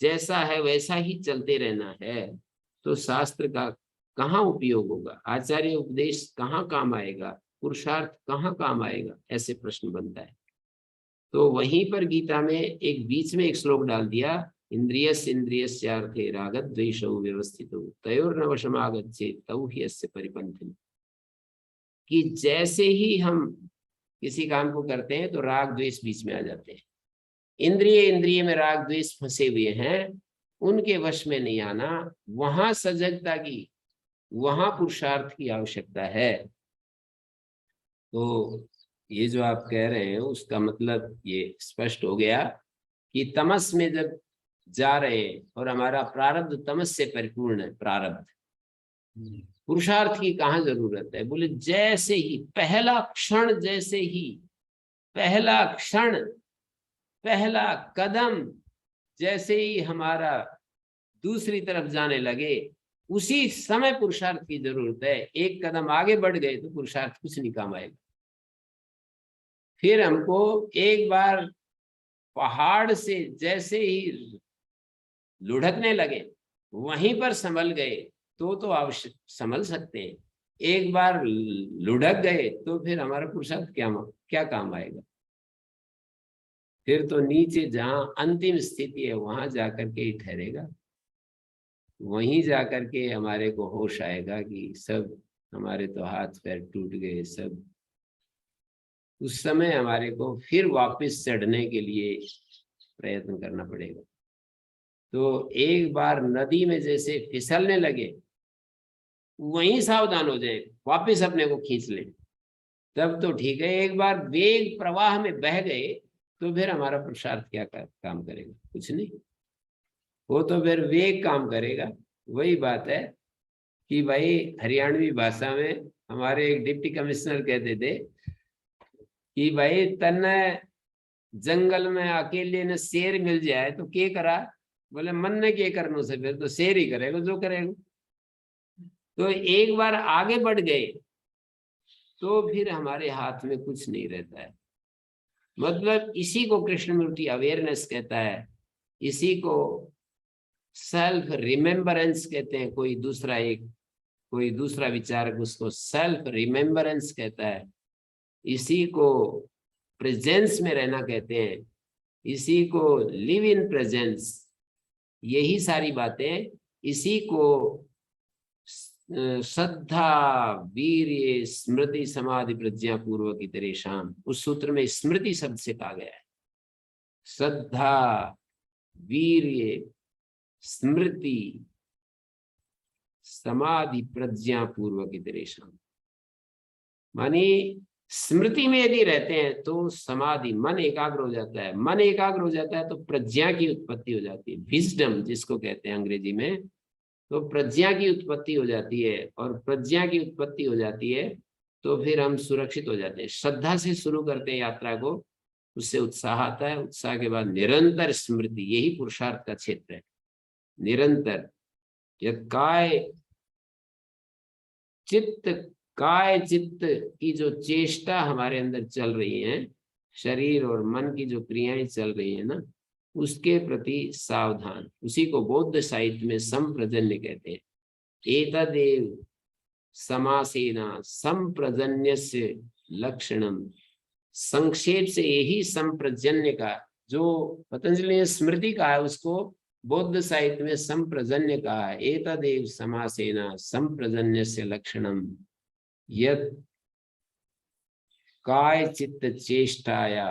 जैसा है वैसा ही चलते रहना है तो शास्त्र का कहाँ उपयोग होगा? आचार्य उपदेश कहाँ काम आएगा? पुरुषार्थ कहाँ काम आएगा? ऐसे प्रश्न बनता है। तो वहीं पर गीता में एक बीच में एक श्लोक डाल दिया, इंद्रियस्य इंद्रियस्यार्थे रागद्वेषौ व्यवस्थितौ तयोर्न वशमागच्छेत् तौ हि अस्य परिपन्थिनः। कि जैसे ही हम किसी काम को करते हैं तो राग द्वेष बीच में आ जाते हैं। इंद्रिय में राग द्वेष फंसे हुए हैं, उनके वश में नहीं आना, वहां सजगता की, वहां पुरुषार्थ की आवश्यकता है। तो ये जो आप कह रहे हैं उसका मतलब ये स्पष्ट हो गया कि तमस में जब जा रहे हैं और हमारा प्रारब्ध तमस से परिपूर्ण है, प्रारब्ध, पुरुषार्थ की कहाँ जरूरत है? बोले जैसे ही पहला क्षण, जैसे ही पहला क्षण, पहला कदम जैसे ही हमारा दूसरी तरफ जाने लगे, उसी समय पुरुषार्थ की जरूरत है। एक कदम आगे बढ़ गए तो पुरुषार्थ कुछ नहीं काम आएगा। फिर हमको एक बार पहाड़ से जैसे ही लुढ़कने लगे, वहीं पर संभल गए तो आवश्यक संभल सकते हैं। एक बार लुढ़क गए तो फिर हमारा पुरुषार्थ क्या काम आएगा? फिर तो नीचे जहां अंतिम स्थिति है वहां जाकर के ही ठहरेगा। वहीं जाकर के हमारे को होश आएगा कि सब हमारे तो हाथ पैर टूट गए सब। उस समय हमारे को फिर वापस चढ़ने के लिए प्रयत्न करना पड़ेगा। तो एक बार नदी में जैसे फिसलने लगे, वहीं सावधान हो जाए, वापस अपने को खींच ले, तब तो ठीक है। एक बार वेग प्रवाह में बह गए तो फिर हमारा पुरुषार्थ क्या काम करेगा? कुछ नहीं, वो तो फिर वेग काम करेगा। वही बात है कि भाई हरियाणवी भाषा में हमारे एक डिप्टी कमिश्नर कहते थे कि भाई तन्ने जंगल में अकेले ने शेर मिल जाए तो के करा? बोले मन ने के करने से, फिर तो शेर ही करेगा जो करेगा। तो एक बार आगे बढ़ गए तो फिर हमारे हाथ में कुछ नहीं रहता है। मतलब इसी को कृष्णमूर्ति अवेयरनेस कहता है, इसी को सेल्फ रिमेम्बरेंस कहते हैं। कोई दूसरा विचारक उसको सेल्फ रिमेम्बरेंस कहता है। इसी को प्रेजेंस में रहना कहते हैं, इसी को लिव इन प्रेजेंस। यही सारी बातें, इसी को श्रद्धा वीर्य स्मृति समाधि प्रज्ञा पूर्वक इतरेषाम, उस सूत्र में स्मृति शब्द से कहा गया है। श्रद्धा वीर्य स्मृति समाधि प्रज्ञा पूर्वक इतरेषाम, मानी स्मृति में यदि रहते हैं तो समाधि, मन एकाग्र हो जाता है। मन एकाग्र हो जाता है तो प्रज्ञा की उत्पत्ति हो जाती है, विजडम जिसको कहते हैं अंग्रेजी में। तो प्रज्ञा की उत्पत्ति हो जाती है, और प्रज्ञा की उत्पत्ति हो जाती है तो फिर हम सुरक्षित हो जाते हैं। श्रद्धा से शुरू करते हैं यात्रा को, उससे उत्साह आता है, उत्साह के बाद निरंतर स्मृति, यही पुरुषार्थ का क्षेत्र है। निरंतर काय चित्त की जो चेष्टा हमारे अंदर चल रही है, शरीर और मन की जो क्रियाएं चल रही है ना, उसके प्रति सावधान। उसी को बौद्ध साहित्य में संप्रजन्य कहते हैं। एतदेव समासेना संप्रजन्यस्य लक्षणम। संक्षेप से यही संप्रजन्य का, जो पतंजलि ने स्मृति कहा है, उसको बौद्ध साहित्य में संप्रजन्य कहा है। एतदेव समासेना संप्रजन्यस्य लक्षणम यत् काय चित्त चेष्टाया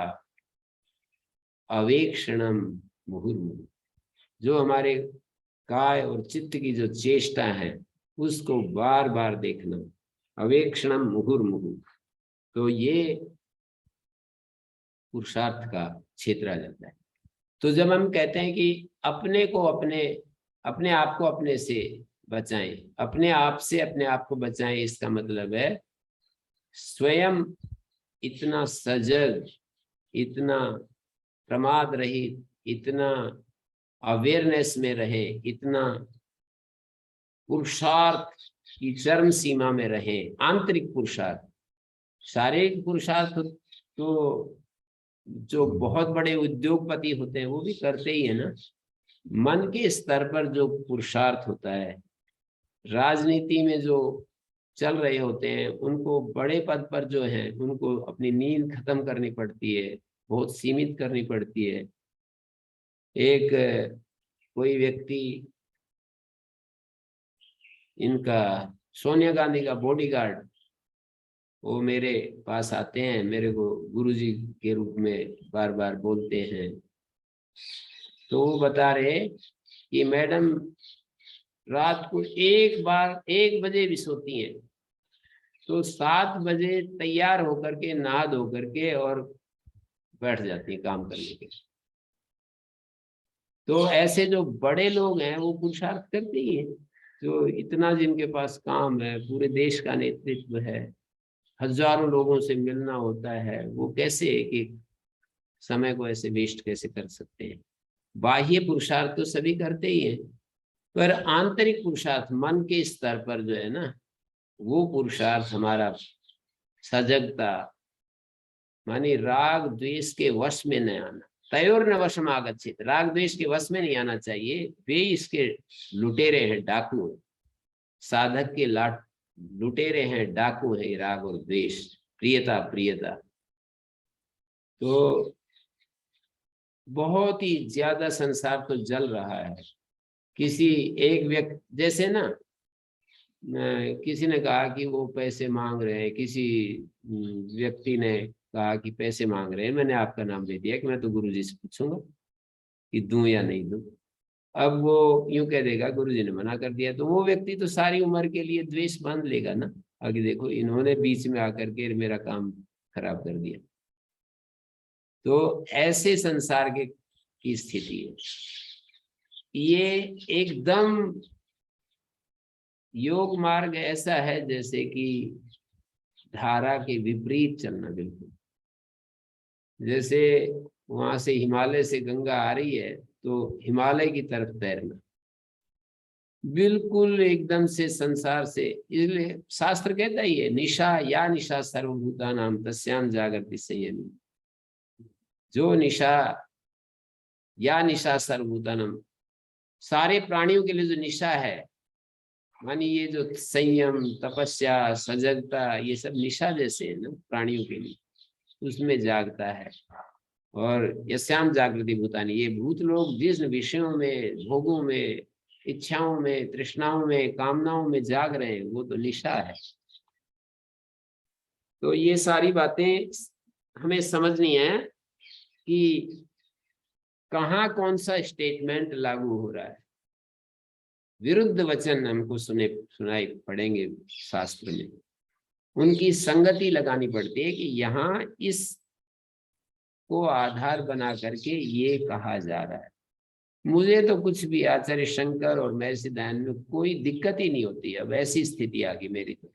अवेक्षणम मुहुर्मुहुः। जो हमारे काय और चित्त की जो चेष्टा है उसको बार बार देखना, अवेक्षणम मुहुर्मुहु। तो ये पुरुषार्थ का क्षेत्र आ जाता है। तो जब हम कहते हैं कि अपने को अपने आप को अपने से बचाएं, अपने आप से अपने आप को बचाएं, इसका मतलब है स्वयं इतना सजग, इतना प्रमाद रहित, इतना अवेयरनेस में रहे, इतना पुरुषार्थ की चरम सीमा में रहे। आंतरिक पुरुषार्थ, शारीरिक पुरुषार्थ तो जो बहुत बड़े उद्योगपति होते हैं वो भी करते ही है ना। मन के स्तर पर जो पुरुषार्थ होता है, राजनीति में जो चल रहे होते हैं, उनको बड़े पद पर जो है उनको अपनी नींद खत्म करनी पड़ती है, बहुत सीमित करनी पड़ती है। एक कोई व्यक्ति, इनका सोनिया गांधी का बॉडीगार्ड, वो मेरे पास आते हैं, मेरे को गुरुजी के रूप में बार बार बोलते हैं। तो वो बता रहे कि मैडम रात को 1 बजे भी सोती हैं, तो 7 बजे तैयार होकर के, नहा धो करके और बैठ जाती हैं काम करने के। तो ऐसे जो बड़े लोग हैं वो पुरुषार्थ करते ही हैं। जो इतना जिनके पास काम है, पूरे देश का नेतृत्व है, हजारों लोगों से मिलना होता है, वो कैसे एक समय को ऐसे वेस्ट कैसे कर सकते हैं। बाह्य पुरुषार्थ तो सभी करते ही हैं, पर आंतरिक पुरुषार्थ मन के स्तर पर जो है ना, वो पुरुषार्थ हमारा सजगता, मानी राग द्वेष के वश में न आना। तयोर न वशम आगच्छित, राग द्वेष के वश में नहीं आना चाहिए। वे इसके लुटेरे हैं, डाकू हैं। साधक के लुटेरे हैं, डाकू है राग और द्वेष, प्रियता प्रियता। तो बहुत ही ज्यादा संसार तो जल रहा है। किसी एक व्यक्ति, जैसे ना किसी ने कहा कि वो पैसे मांग रहे हैं, किसी व्यक्ति ने कहा कि पैसे मांग रहे हैं, मैंने आपका नाम दे दिया कि मैं तो गुरुजी से पूछूंगा कि दूं या नहीं दूं। अब वो यूं कह देगा गुरुजी ने मना कर दिया, तो वो व्यक्ति तो सारी उम्र के लिए द्वेष बांध लेगा ना, आगे देखो इन्होंने बीच में आकर के मेरा काम खराब कर दिया। तो ऐसे संसार की स्थिति है। ये एकदम योग मार्ग ऐसा है जैसे कि धारा के विपरीत चलना। बिल्कुल जैसे वहां से हिमालय से गंगा आ रही है तो हिमालय की तरफ तैरना, बिल्कुल एकदम से संसार से। इसलिए शास्त्र कहता ही है, निशा या निशा सर्वभूता नाम तस्याम जागृति संयमी। जो निशा या निशा सर्वभूतानम, सारे प्राणियों के लिए जो निशा है, मानी ये जो संयम, तपस्या, सजगता, ये सब निशा जैसे है ना प्राणियों के लिए, उसमें जागता है। और यस्याम जागृति भूतानी, ये भूत लोग जिस विषयों में, भोगों में, इच्छाओं में, तृष्णाओं में, कामनाओं में जाग रहे हैं, वो तो निशा है। तो ये सारी बातें हमें समझनी है कि कहाँ कौन सा स्टेटमेंट लागू हो रहा है। विरुद्ध वचन हमको सुनाई पड़ेंगे शास्त्र में, उनकी संगति लगानी पड़ती है कि यहाँ इस को आधार बना करके ये कहा जा रहा है। मुझे तो कुछ भी आचार्य शंकर और महर्षि दयानंद में कोई दिक्कत ही नहीं होती। अब ऐसी स्थिति आ गई मेरी तो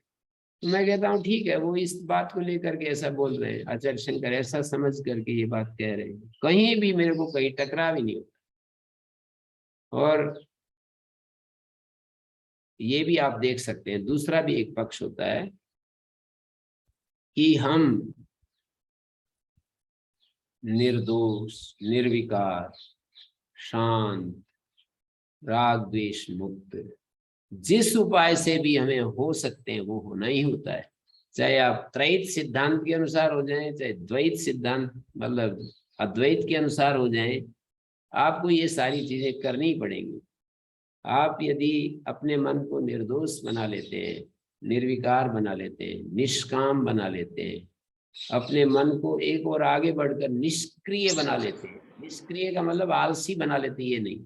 मैं कहता हूँ ठीक है, वो इस बात को लेकर के ऐसा बोल रहे हैं, आचार्य शंकर ऐसा समझ करके ये बात कह रहे हैं, कहीं भी मेरे को कहीं टकराव ही नहीं होता। और ये भी आप देख सकते हैं, दूसरा भी एक पक्ष होता है कि हम निर्दोष, निर्विकार, शांत, राग द्वेष मुक्त, जिस उपाय से भी हमें हो सकते हैं वो होना ही होता है। चाहे आप त्रैत सिद्धांत के अनुसार हो जाएं, चाहे द्वैत सिद्धांत मतलब अद्वैत के अनुसार हो जाएं, आपको ये सारी चीजें करनी पड़ेंगी। आप यदि अपने मन को निर्दोष बना लेते हैं, निर्विकार बना लेते हैं, निष्काम बना लेते हैं, अपने मन को एक और आगे बढ़कर निष्क्रिय बना लेते हैं। निष्क्रिय का मतलब आलसी बना लेते हैं, ये नहीं,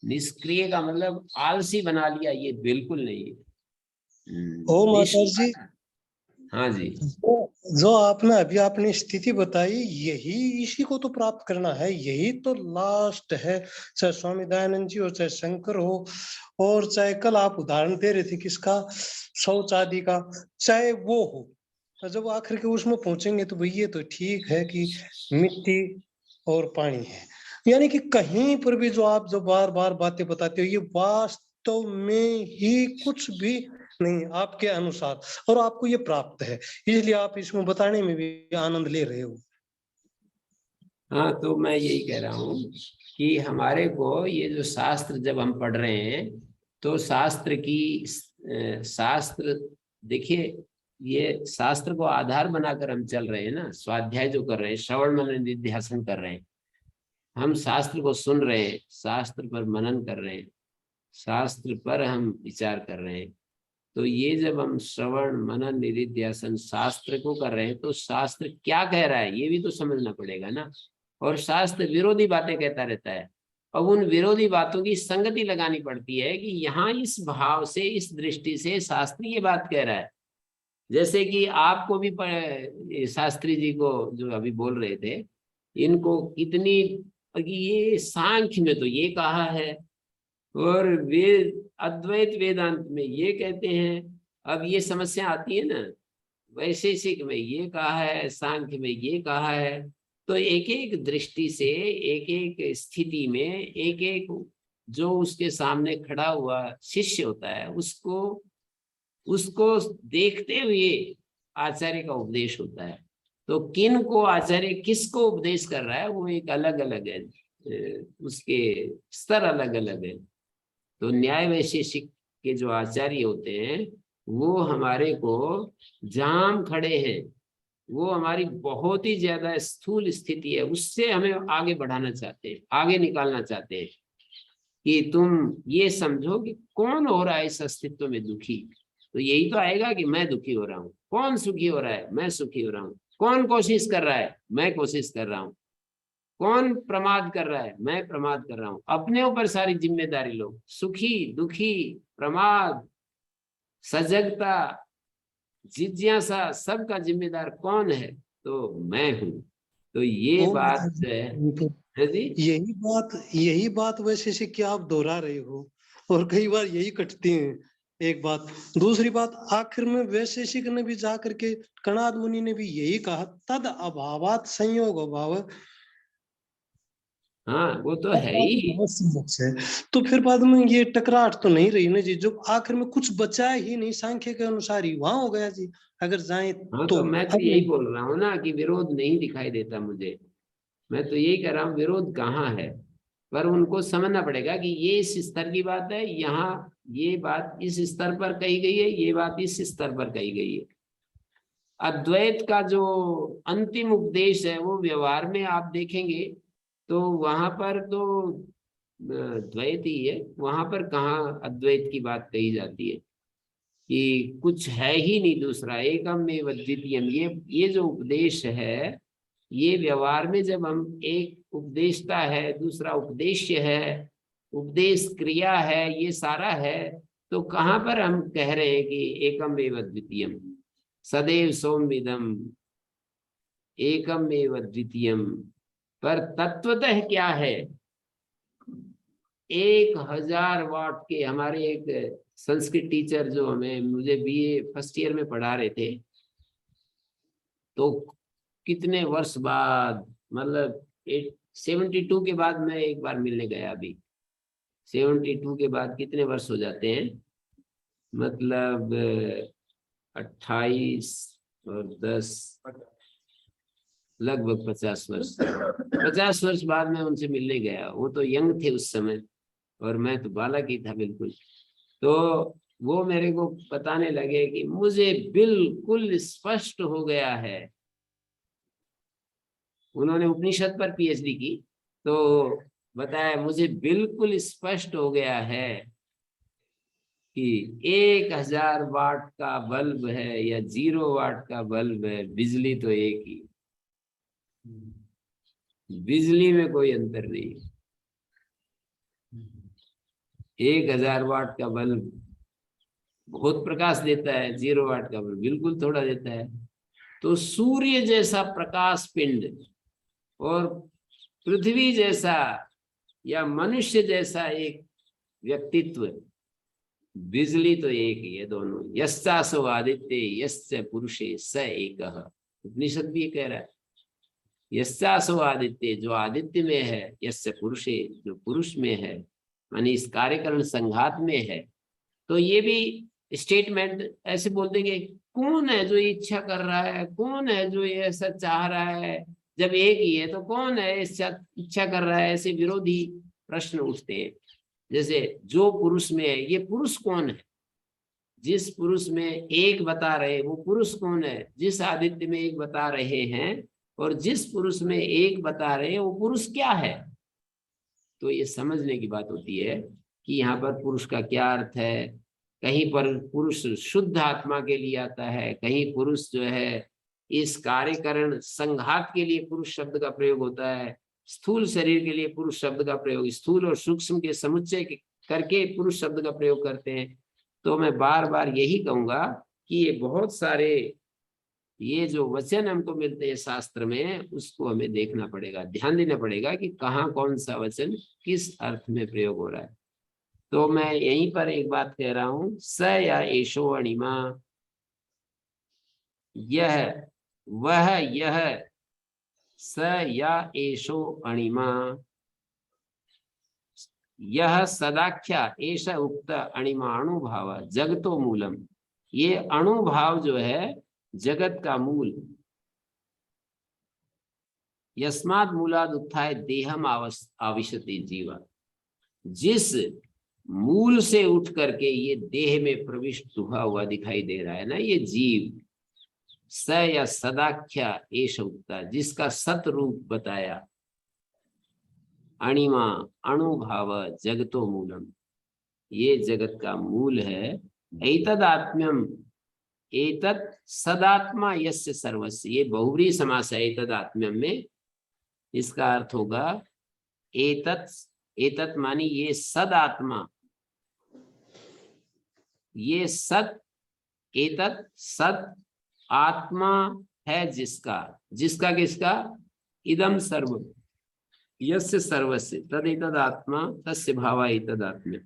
निष्क्रिय का मतलब आलसी बना लिया, ये बिल्कुल नहीं है। ओ माता जी, निष्क्रिय। हाँ जी। जो आपने अभी आपने स्थिति बताई, यही इसी को तो प्राप्त करना है, यही तो लास्ट है। चाहे स्वामी दयानंद जी हो, चाहे शंकर हो, और चाहे कल आप उदाहरण दे रहे थे किसका, शौच आदि का, चाहे वो हो, तो जब आखिर के उसमें पहुंचेंगे तो भाई ये तो ठीक है कि मिट्टी और पानी है। यानी कि कहीं पर भी जो आप जो बार बार बातें बताते हो, ये वास्तव में ही कुछ भी नहीं आपके अनुसार, और आपको ये प्राप्त है, इसलिए आप इसमें बताने में भी आनंद ले रहे हो। हाँ, तो मैं यही कह रहा हूँ कि हमारे को ये जो शास्त्र जब हम पढ़ रहे हैं, तो शास्त्र की शास्त्र, देखिए, ये शास्त्र को आधार बनाकर हम चल रहे हैं ना। स्वाध्याय जो कर रहे हैं, श्रवण मनन निधिध्यासन कर रहे हैं, हम शास्त्र को सुन रहे हैं, शास्त्र पर मनन कर रहे हैं, शास्त्र पर हम विचार कर रहे हैं। तो ये जब हम श्रवण मनन निधिध्यासन शास्त्र को कर रहे हैं, तो शास्त्र क्या कह रहा है ये भी तो समझना पड़ेगा ना। और शास्त्र विरोधी बातें कहता रहता है। अब उन विरोधी बातों की संगति लगानी पड़ती है कि यहाँ इस भाव से, इस दृष्टि से शास्त्र ये बात कह रहा है। जैसे कि आपको भी शास्त्री जी को जो अभी बोल रहे थे, इनको कितनी, कि ये सांख्य में तो ये कहा है, और वेद अद्वैत वेदांत में ये कहते हैं। अब ये समस्या आती है ना, वैशेषिक में ये कहा है, सांख्य में ये कहा है। तो एक एक दृष्टि से, एक एक स्थिति में, एक एक जो उसके सामने खड़ा हुआ शिष्य होता है, उसको उसको देखते हुए आचार्य का उपदेश होता है। तो किन को आचार्य किसको उपदेश कर रहा है, वो एक अलग अलग है, उसके स्तर अलग अलग है। तो न्याय वैशेषिक के जो आचार्य होते हैं, वो हमारे को जहां हम खड़े हैं, वो हमारी बहुत ही ज्यादा स्थूल स्थिति है, उससे हमें आगे बढ़ाना चाहते हैं, आगे निकालना चाहते हैं कि तुम ये समझो कि कौन हो रहा है इस अस्तित्व में दुखी। तो यही तो आएगा कि मैं दुखी हो रहा हूँ। कौन सुखी हो रहा है? मैं सुखी हो रहा हूँ। कौन कोशिश कर रहा है? मैं कोशिश कर रहा हूँ। कौन प्रमाद कर रहा है? मैं प्रमाद कर रहा हूँ। अपने ऊपर सारी जिम्मेदारी लो। सुखी दुखी, प्रमाद, सजगता, जिज्ञासा, सबका जिम्मेदार कौन है? तो मैं हूँ। तो ये ओ बात माता जी, है जी। यही बात वैसे से क्या आप दोहरा रहे हो, और कई बार यही कटती है। एक बात, दूसरी बात, आखिर में वैशेषिक ने भी जाकर के, कणाद मुनि ने भी यही कहा, तद अभावात संयोग अभाव। हाँ, वो तो है ही। तो फिर बाद में ये टकराहट तो नहीं रही ना जी, जो आखिर में कुछ बचा ही नहीं, सांख्य के अनुसार ही वहां हो गया जी, अगर जाए हाँ, तो। तो मैं तो अब यही नहीं। बोल रहा हूँ ना कि विरोध नहीं दिखाई देता मुझे। मैं तो यही कह रहा हूँ, विरोध कहाँ है। पर उनको समझना पड़ेगा कि ये इस स्तर की बात है, यहाँ ये बात इस स्तर पर कही गई है, ये बात इस स्तर पर कही गई है। अद्वैत का जो अंतिम उपदेश है, वो व्यवहार में आप देखेंगे तो वहां पर तो द्वैत ही है। वहां पर कहाँ अद्वैत की बात कही जाती है कि कुछ है ही नहीं दूसरा, एकम एवं द्वितीयम। ये जो उपदेश है, ये व्यवहार में जब हम, एक उपदेशता है, दूसरा उपदेश्य है, उपदेश क्रिया है, ये सारा है, तो कहाँ पर हम कह रहे हैं कि एकम एवं द्वितीयम, सदैव सोमविदम, एकम एवं द्वितीयम। पर तत्वतः क्या है? 1000 वाट के, हमारे एक संस्कृत टीचर जो मुझे बीए फर्स्ट ईयर में पढ़ा रहे थे, तो कितने वर्ष बाद, मतलब 72 के बाद मैं एक बार मिलने गया। अभी 72 के बाद कितने वर्ष हो जाते हैं, मतलब 28 और 10, लगभग 50 वर्ष। 50 वर्ष बाद मैं उनसे मिलने गया। वो तो यंग थे उस समय, और मैं तो बालक ही था बिल्कुल। तो वो मेरे को बताने लगे कि मुझे बिल्कुल स्पष्ट हो गया है। उन्होंने उपनिषद पर पीएचडी की, तो बताया मुझे बिल्कुल स्पष्ट हो गया है कि 1000 वाट का बल्ब है या 0 वाट का बल्ब है, बिजली तो एक ही, बिजली में कोई अंतर नहीं। 1000 वाट का बल्ब बहुत प्रकाश देता है, 0 वाट का बल्ब बिल्कुल थोड़ा देता है। तो सूर्य जैसा प्रकाश पिंड और पृथ्वी जैसा या मनुष्य जैसा एक व्यक्तित्व, बिजली तो एक ही है दोनों। यस्यासो आदित्य यस्य पुरुषे स एकः, उपनिषद भी कह रहा है यस्यासो आदित्य, जो आदित्य में है, यस्य पुरुषे, जो पुरुष में है, मानी इस कार्यकरण संघात में है। तो ये भी स्टेटमेंट ऐसे बोल देंगे, कौन है जो इच्छा कर रहा है, कौन है जो ये ऐसा चाह रहा है, जब एक ही है तो कौन है इच्छा कर रहा है। ऐसे विरोधी प्रश्न उठते हैं। जैसे जो पुरुष में है, ये पुरुष कौन है? जिस पुरुष में एक बता रहे वो पुरुष कौन है? जिस आदित्य में एक बता रहे हैं और जिस पुरुष में एक बता रहे हैं वो पुरुष क्या है? तो ये समझने की बात होती है कि यहाँ पर पुरुष का क्या अर्थ है। कहीं पर पुरुष शुद्ध आत्मा के लिए आता है, कहीं पुरुष जो है इस कार्यकरण संघात के लिए पुरुष शब्द का प्रयोग होता है, स्थूल शरीर के लिए पुरुष शब्द का प्रयोग, स्थूल और सूक्ष्म के समुच्चय करके पुरुष शब्द का प्रयोग करते हैं। तो मैं बार बार यही कहूंगा कि ये बहुत सारे ये जो वचन हमको मिलते हैं शास्त्र में, उसको हमें देखना पड़ेगा, ध्यान देना पड़ेगा कि कहाँ कौन सा वचन किस अर्थ में प्रयोग हो रहा है। तो मैं यहीं पर एक बात कह रहा हूं, स या एशो अणिमा, यह वह यह, स या एशो अणिमा, यह सदाख्या एश उक्त अणिमा अणुभाव जगतो मूलम। ये अणुभाव जो है जगत का मूल। यस्माद मूलाद उत्थाय देहम आविशति जीवा, जिस मूल से उठ करके ये देह में प्रविष्ट हुआ दिखाई दे रहा है ना, ये जीव। स या सदाख्या एश उक्ता, जिसका सत रूप बताया। अणिमा अणुभाव जगतो मूलम, ये जगत का मूल है। एतद आत्म्यम, एतत् सदात्मा यस्य सर्वस्य, ये बहुव्रीहि समास है एतद आत्म्यम में। इसका अर्थ होगा एतत्, एतत् मानी ये सदात्मा, ये सत, एतत् सत आत्मा है जिसका, जिसका किसका? इदम सर्वम यस्य सर्वस्य तदेतद आत्मा तस्य भावा एतद आत्मा।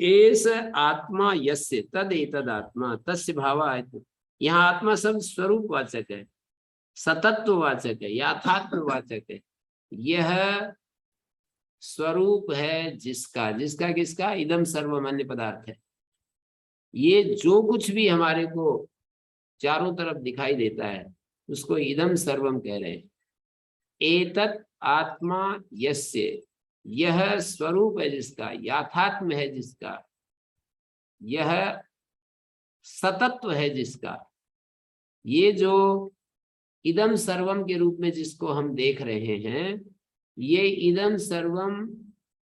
एस आत्मा यस्य तदेतद आत्मा तस्य भावा। यहाँ आत्मा शब्द स्वरूप वाचक है, सतत्व वाचक है, याथात्म वाचक है। यह स्वरूप है जिसका, जिसका किसका? इदम सर्वम अन्य पदार्थ है। ये जो कुछ भी हमारे को चारों तरफ दिखाई देता है उसको इदम सर्वम कह रहे हैं। एतत् आत्मा यस्य, यह स्वरूप है जिसका, याथात्म है जिसका, यह सतत्व है जिसका। ये जो इदम सर्वम के रूप में जिसको हम देख रहे हैं, ये इदम सर्वम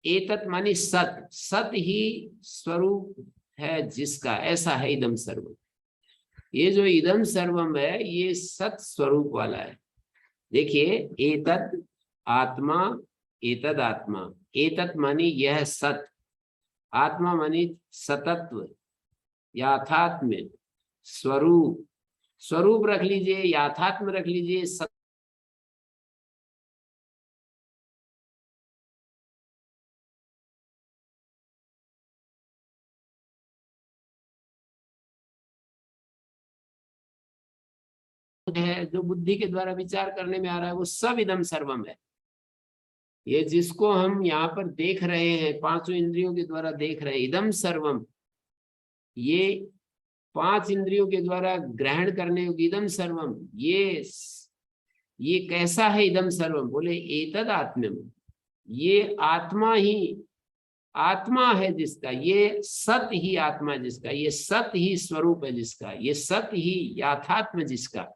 एतत् मानी सत, सत ही स्वरूप है जिसका, ऐसा है इदम सर्वम। ये जो इदम सर्वम है ये सत स्वरूप वाला है। देखिए, एतत् आत्मा, एतद आत्मा, एतत् मानी यह सत, आत्मा मानी सतत्व, याथात्म्य, स्वरूप, स्वरूप रख लीजिए, याथात्म रख लीजिए, सत है जो बुद्धि के द्वारा विचार करने में आ रहा है, वो सब इदम सर्वम है। ये जिसको हम यहाँ पर देख रहे हैं, पांचों इंद्रियों के द्वारा देख रहे हैं, इदम सर्वम, ये 5 इंद्रियों के द्वारा ग्रहण करने योग्य इदम सर्वम, ये कैसा है इदम सर्वम? बोले एतद आत्म्यम, ये आत्मा ही, आत्मा है जिसका, ये सत ही आत्मा जिसका, ये सत ही स्वरूप है जिसका, ये सत ही याथात्म जिसका,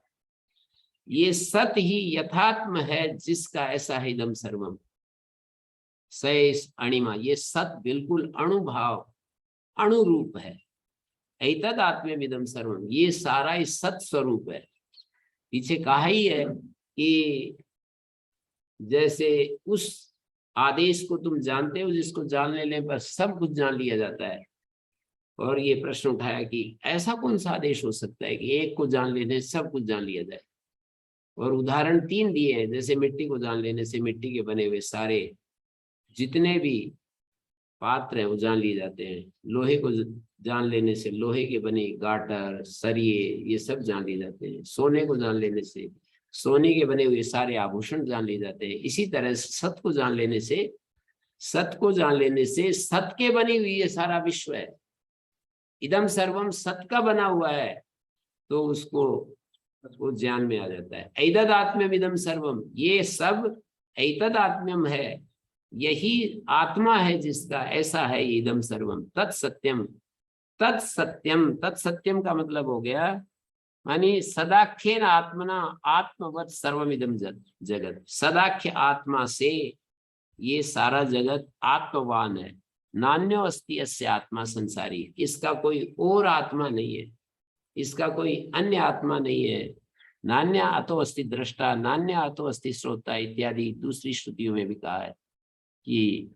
ये सत ही यथात्म है जिसका, ऐसा है इदम सर्वम। सैस अणिमा, ये सत बिल्कुल अणुभाव, अणुरूप है। एतद आत्म्यम इदम सर्वम, ये सारा इस सत स्वरूप है। पीछे कहा ही है कि जैसे उस आदेश को तुम जानते हो जिसको जान लेने पर सब कुछ जान लिया जाता है। और ये प्रश्न उठाया कि ऐसा कौन सा आदेश हो सकता है कि एक को जान लेने से सब कुछ जान लिया जाए। और उदाहरण 3 दिए हैं, जैसे मिट्टी को जान लेने से मिट्टी के बने हुए सारे जितने भी पात्र हैं वो जान लिए जाते हैं। लोहे को जान लेने से लोहे के बने गाटर, सरिये, ये सब जान लिए जाते हैं। सोने को जान लेने से सोने के बने हुए सारे आभूषण जान लिए जाते हैं। इसी तरह सत को जान लेने से सत के बनी हुई ये सारा विश्व है। इदम सर्वम सत का बना हुआ है, तो उसको वो ज्ञान में आ जाता है। ऐतद आत्म्यम इदम सर्वम, ये सब ऐतद आत्म्यम है, यही आत्मा है जिसका, ऐसा है इदम सर्वम तत्सत्यम। तत्सत्यम, तत्सत्यम का मतलब हो गया मानी सदाख्येन आत्मना आत्मवत सर्वम इदम जगत। सदाख्य आत्मा से ये सारा जगत आत्मवान है। नान्यो अस्ति अस्य आत्मा संसारी, इसका कोई और आत्मा नहीं है, इसका कोई अन्य आत्मा नहीं है। नान्य अतो अस्ति दृष्टा, नान्य अतो अस्ति श्रोता इत्यादि दूसरी श्रुतियों में भी कहा है कि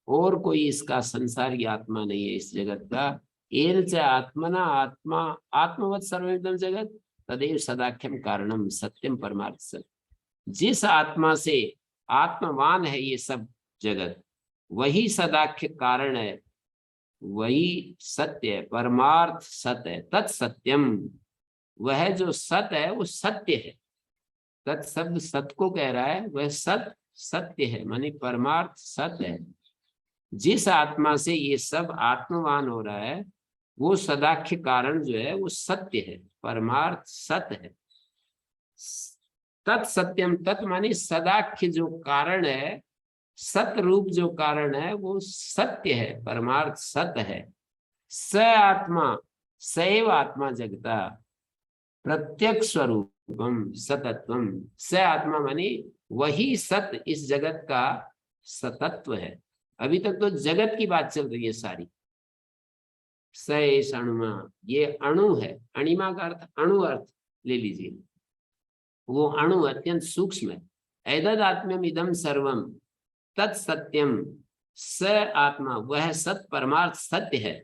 और कोई इसका संसार की आत्मा नहीं है इस जगत का। एन च आत्मना आत्मा आत्मवत सर्वमिदं जगत तदेव सदाख्यम कारणम सत्यम परमार्थ सत्य। जिस आत्मा से आत्मवान है ये सब जगत, वही सदाख्य कारण है, वही सत्य है, परमार्थ सत्य है। तत्सत्यम, वह जो सत्य है वो सत्य है। तत्शब्द सत्य को कह रहा है, वह सत्य सत्य है, मानी परमार्थ सत्य है। जिस आत्मा से ये सब आत्मवान हो रहा है वो सदाख्य कारण जो है वो सत्य है, परमार्थ सत्य है। तत्सत्यम, तत् मानी सदाख्य जो कारण है, सत्य रूप जो कारण है वो सत्य है, परमार्थ सत्य है। स आत्मा सैव आत्मा जगता प्रत्यक्ष स्वरूपम सतत्वम। स आत्मा मानी वही सत्य इस जगत का सतत्व है। अभी तक तो जगत की बात चल रही है सारी। स एष अणुमा, ये अणु है, अणिमा का अर्थ अणु अर्थ ले लीजिए, वो अणु अत्यंत सूक्ष्म है। ऐतद आत्म्यम इदम सर्वम तत्सत्यम। स आत्मा, वह सत परमार्थ सत्य है।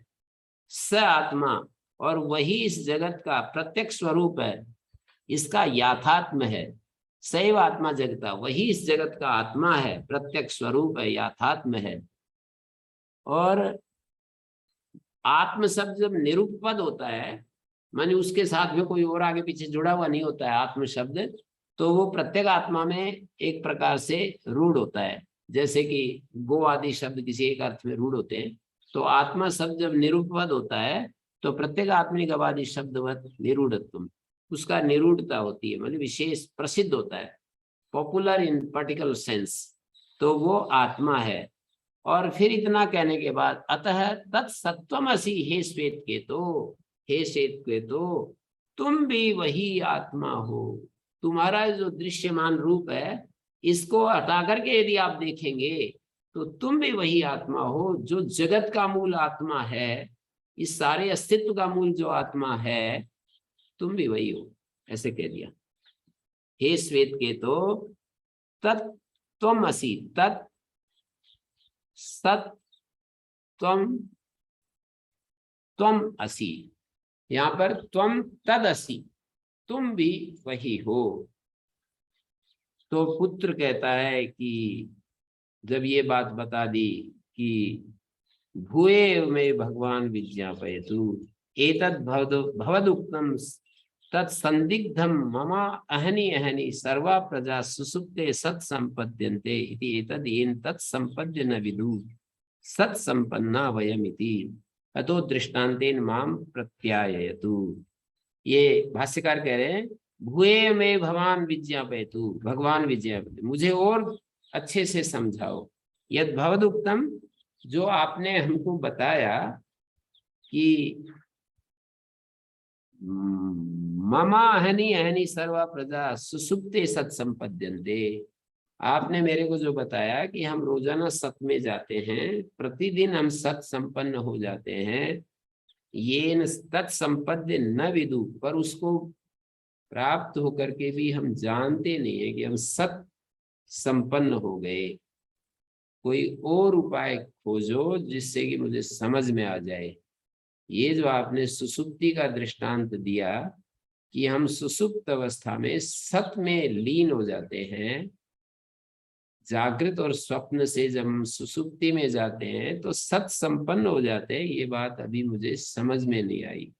स आत्मा, और वही इस जगत का प्रत्यक्ष स्वरूप है, इसका याथात्म है। सैव आत्मा जगता, वही इस जगत का आत्मा है, प्रत्यक्ष स्वरूप है, याथात्म है। और आत्म शब्द जब निरुपद होता है, माने उसके साथ में कोई और आगे पीछे जुड़ा हुआ नहीं होता है आत्म शब्द, तो वो प्रत्येक आत्मा में एक प्रकार से रूढ़ होता है। जैसे कि गो आदि शब्द किसी एक अर्थ में रूढ़ होते हैं, तो आत्मा शब्द जब निरुपद होता है तो प्रत्येक आत्मिक गवादि शब्दवत निरूढ़त्वम, उसका निरूढ़ता होती है, मतलब विशेष प्रसिद्ध होता है, पॉपुलर इन पर्टिकुलर सेंस, तो वो आत्मा है। और फिर इतना कहने के बाद अतः तत्सत्वमसि हे श्वेत केतो, हे श्वेत केतो तुम भी वही आत्मा हो। तुम्हारा जो दृश्यमान रूप है इसको हटा करके यदि आप देखेंगे तो तुम भी वही आत्मा हो जो जगत का मूल आत्मा है, इस सारे अस्तित्व का मूल जो आत्मा है, तुम भी वही हो, ऐसे कह दिया। हे श्वेत केतो तत्त्वम असि, तत् सत त्वम त्वम असि, यहाँ पर त्वम तद असि, तुम भी वही हो। तो पुत्र कहता है कि जब ये बात बता दी कि भूये में भगवान विज्ञापयतु एतद् भवदुक्तम तत्संदिग्धम ममा अहनि अहनि सर्वा प्रजा सुसुप्ते सत्संपद्यन्ते इति एतद् येन तत्संपद्य न विदु सत्संपन्ना वयमिति अतो दृष्टान्तेन माम प्रत्याययतु। ये भाष्यकार कह रहे हैं भूये में भगवान विज्ञापयतु, भगवान विज्ञापयतु, मुझे और अच्छे से समझाओ। यद भवदुक्तम, जो आपने हमको बताया कि ममा अहनि अहनि सर्वा प्रजा सुसुप्ते सत्संपद्यन्ते, आपने मेरे को जो बताया कि हम रोजाना सत में जाते हैं, प्रतिदिन हम सत संपन्न हो जाते हैं, ये तत्संपद्य न विदु, पर उसको प्राप्त होकर के भी हम जानते नहीं है कि हम सत संपन्न हो गए। कोई और उपाय खोजो जिससे कि मुझे समझ में आ जाए। ये जो आपने सुसुप्ति का दृष्टांत दिया कि हम सुसुप्त अवस्था में सत में लीन हो जाते हैं, जागृत और स्वप्न से जब हम सुसुप्ति में जाते हैं तो सत संपन्न हो जाते हैं, ये बात अभी मुझे समझ में नहीं आई।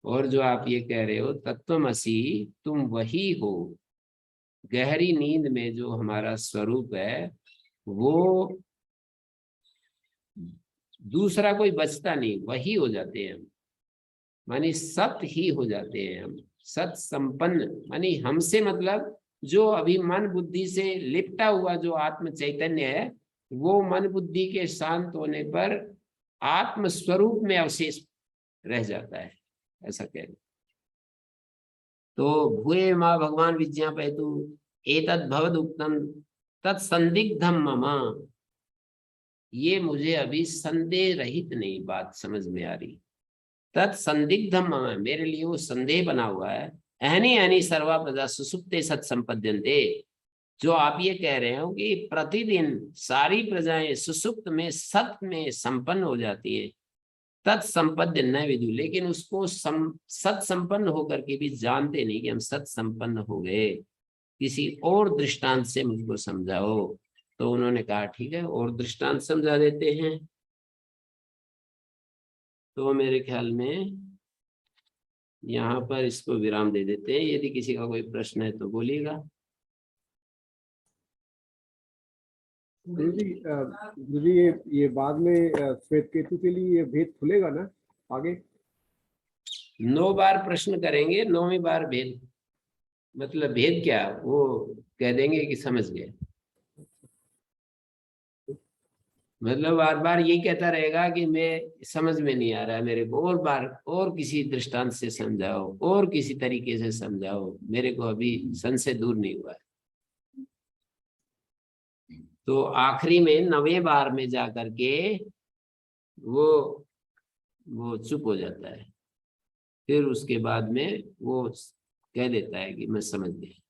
और जो आप ये कह रहे हो तत्वमसि, तुम वही हो, गहरी नींद में जो हमारा स्वरूप है वो दूसरा कोई बचता नहीं, वही हो जाते हैं हम, मानी सत ही हो जाते हैं हम, सत संपन्न। मानी हमसे मतलब जो अभी मन बुद्धि से लिपटा हुआ जो आत्म चैतन्य है वो मन बुद्धि के शांत होने पर आत्म स्वरूप में अवशेष रह जाता है, ऐसा कह रहे। तो भूये माँ भगवान विज्ञापयतु एतद् भवद उक्तम तत्संदिग्धम मम, ये मुझे अभी संदेह रहित नहीं बात समझ में आ रही। तत्संदिग्धम मम, मेरे लिए वो संदेह बना हुआ है। अहनी अहनी सर्वा प्रजा सुसुप्ते सत संपद्यन्ते, जो आप ये कह रहे हो कि प्रतिदिन सारी प्रजाएं सुसुप्त में सत में संपन्न हो जाती है, तत्संपद्य न विदु, लेकिन उसको सत संपन्न होकर के भी जानते नहीं कि हम सत संपन्न हो गए, किसी और दृष्टांत से मुझको समझाओ। तो उन्होंने कहा ठीक है और दृष्टांत समझा देते हैं। तो मेरे ख्याल में यहाँ पर इसको विराम दे देते हैं, यदि किसी का कोई प्रश्न है तो बोलिएगा। गुरु जी ये बाद में श्वेत केतु के लिए ये भेद खुलेगा ना आगे? 9 बार प्रश्न करेंगे, 9वीं बार भेद, मतलब भेद क्या वो कह देंगे कि समझ गए। मतलब बार बार यही कहता रहेगा कि मैं समझ में नहीं आ रहा है मेरे को, और बार और किसी दृष्टांत से समझाओ, और किसी तरीके से समझाओ, मेरे को अभी संशय दूर नहीं हुआ है। तो आखिरी में 9वें बार में जा करके वो चुप हो जाता है, फिर उसके बाद में वो कह देता है कि मैं समझ गया।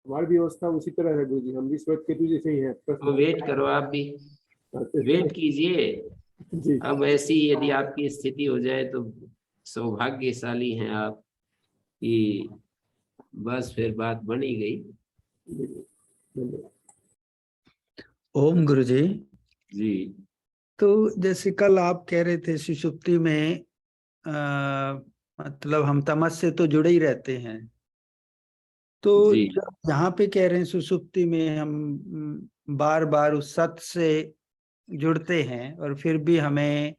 हमारी व्यवस्था उसी तरह है गुरु जी, हम भी श्वेत केतु जैसे ही हैं। तो वेट करो, आप भी वेट कीजिए। जी। अब ऐसी यदि आपकी स्थिति हो जाए तो सौभाग्यशाली हैं आप कि बस फिर बात बनी गई। ओम गुरु जी। जी तो जैसे कल आप कह रहे थे सुषुप्ति में मतलब हम तमस से तो जुड़े ही रहते हैं, तो जी जब यहाँ पे कह रहे हैं सुषुप्ति में हम बार बार उस सत से जुड़ते हैं और फिर भी हमें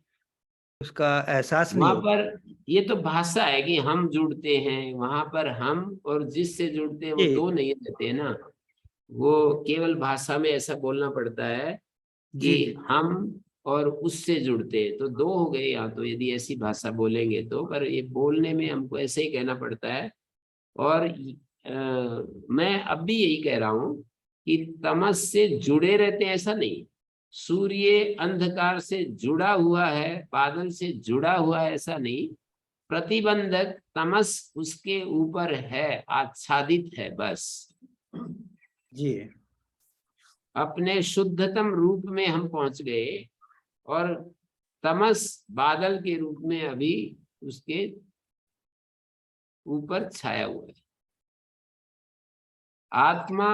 उसका एहसास नहीं वहां होता। पर ये तो भाषा है कि हम जुड़ते हैं, वहां पर हम और जिससे जुड़ते हैं वो ये दो नहीं रहते हैं ना, वो केवल भाषा में ऐसा बोलना पड़ता है जी कि हम और उससे जुड़ते हैं, तो दो हो गए यहाँ। तो यदि ऐसी भाषा बोलेंगे तो, पर ये बोलने में हमको ऐसे ही कहना पड़ता है। और मैं अब भी यही कह रहा हूं कि तमस से जुड़े रहते हैं ऐसा नहीं, सूर्य अंधकार से जुड़ा हुआ है, बादल से जुड़ा हुआ है ऐसा नहीं, प्रतिबंधक तमस उसके ऊपर है, आच्छादित है बस। जी अपने शुद्धतम रूप में हम पहुंच गए और तमस बादल के रूप में अभी उसके ऊपर छाया हुआ है। आत्मा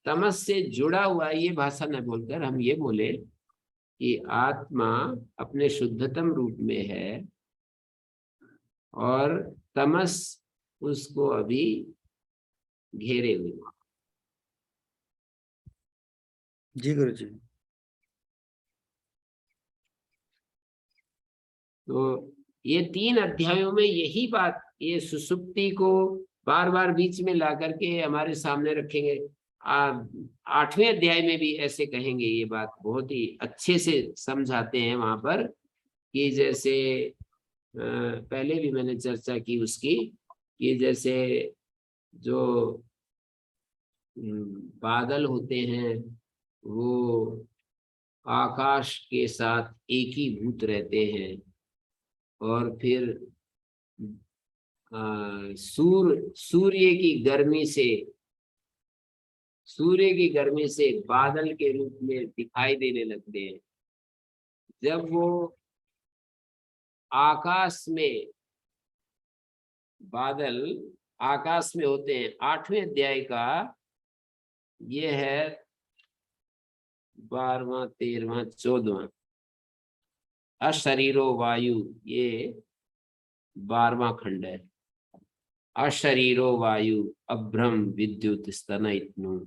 तमस से जुड़ा हुआ, ये भाषा न बोलकर हम ये बोले कि आत्मा अपने शुद्धतम रूप में है और तमस उसको अभी घेरे हुए। जी गुरु जी। तो ये 3 अध्यायों में यही बात, ये सुसुप्ति को बार बार बीच में ला करके हमारे सामने रखेंगे। 8वें अध्याय में भी ऐसे कहेंगे, ये बात बहुत ही अच्छे से समझाते हैं वहां पर कि जैसे पहले भी मैंने चर्चा की उसकी, कि जैसे जो बादल होते हैं वो आकाश के साथ एकीभूत रहते हैं, और फिर सूर्य की गर्मी से सूर्य की गर्मी से बादल के रूप में दिखाई देने लगते हैं। जब वो आकाश में, बादल आकाश में होते हैं, 8वें अध्याय का ये है 12वां, 13वां, 14वां। अशरीरो वायु, ये 12वां खंड है। अशरीरो वायु अभ्रम विद्युत स्तनयित्नु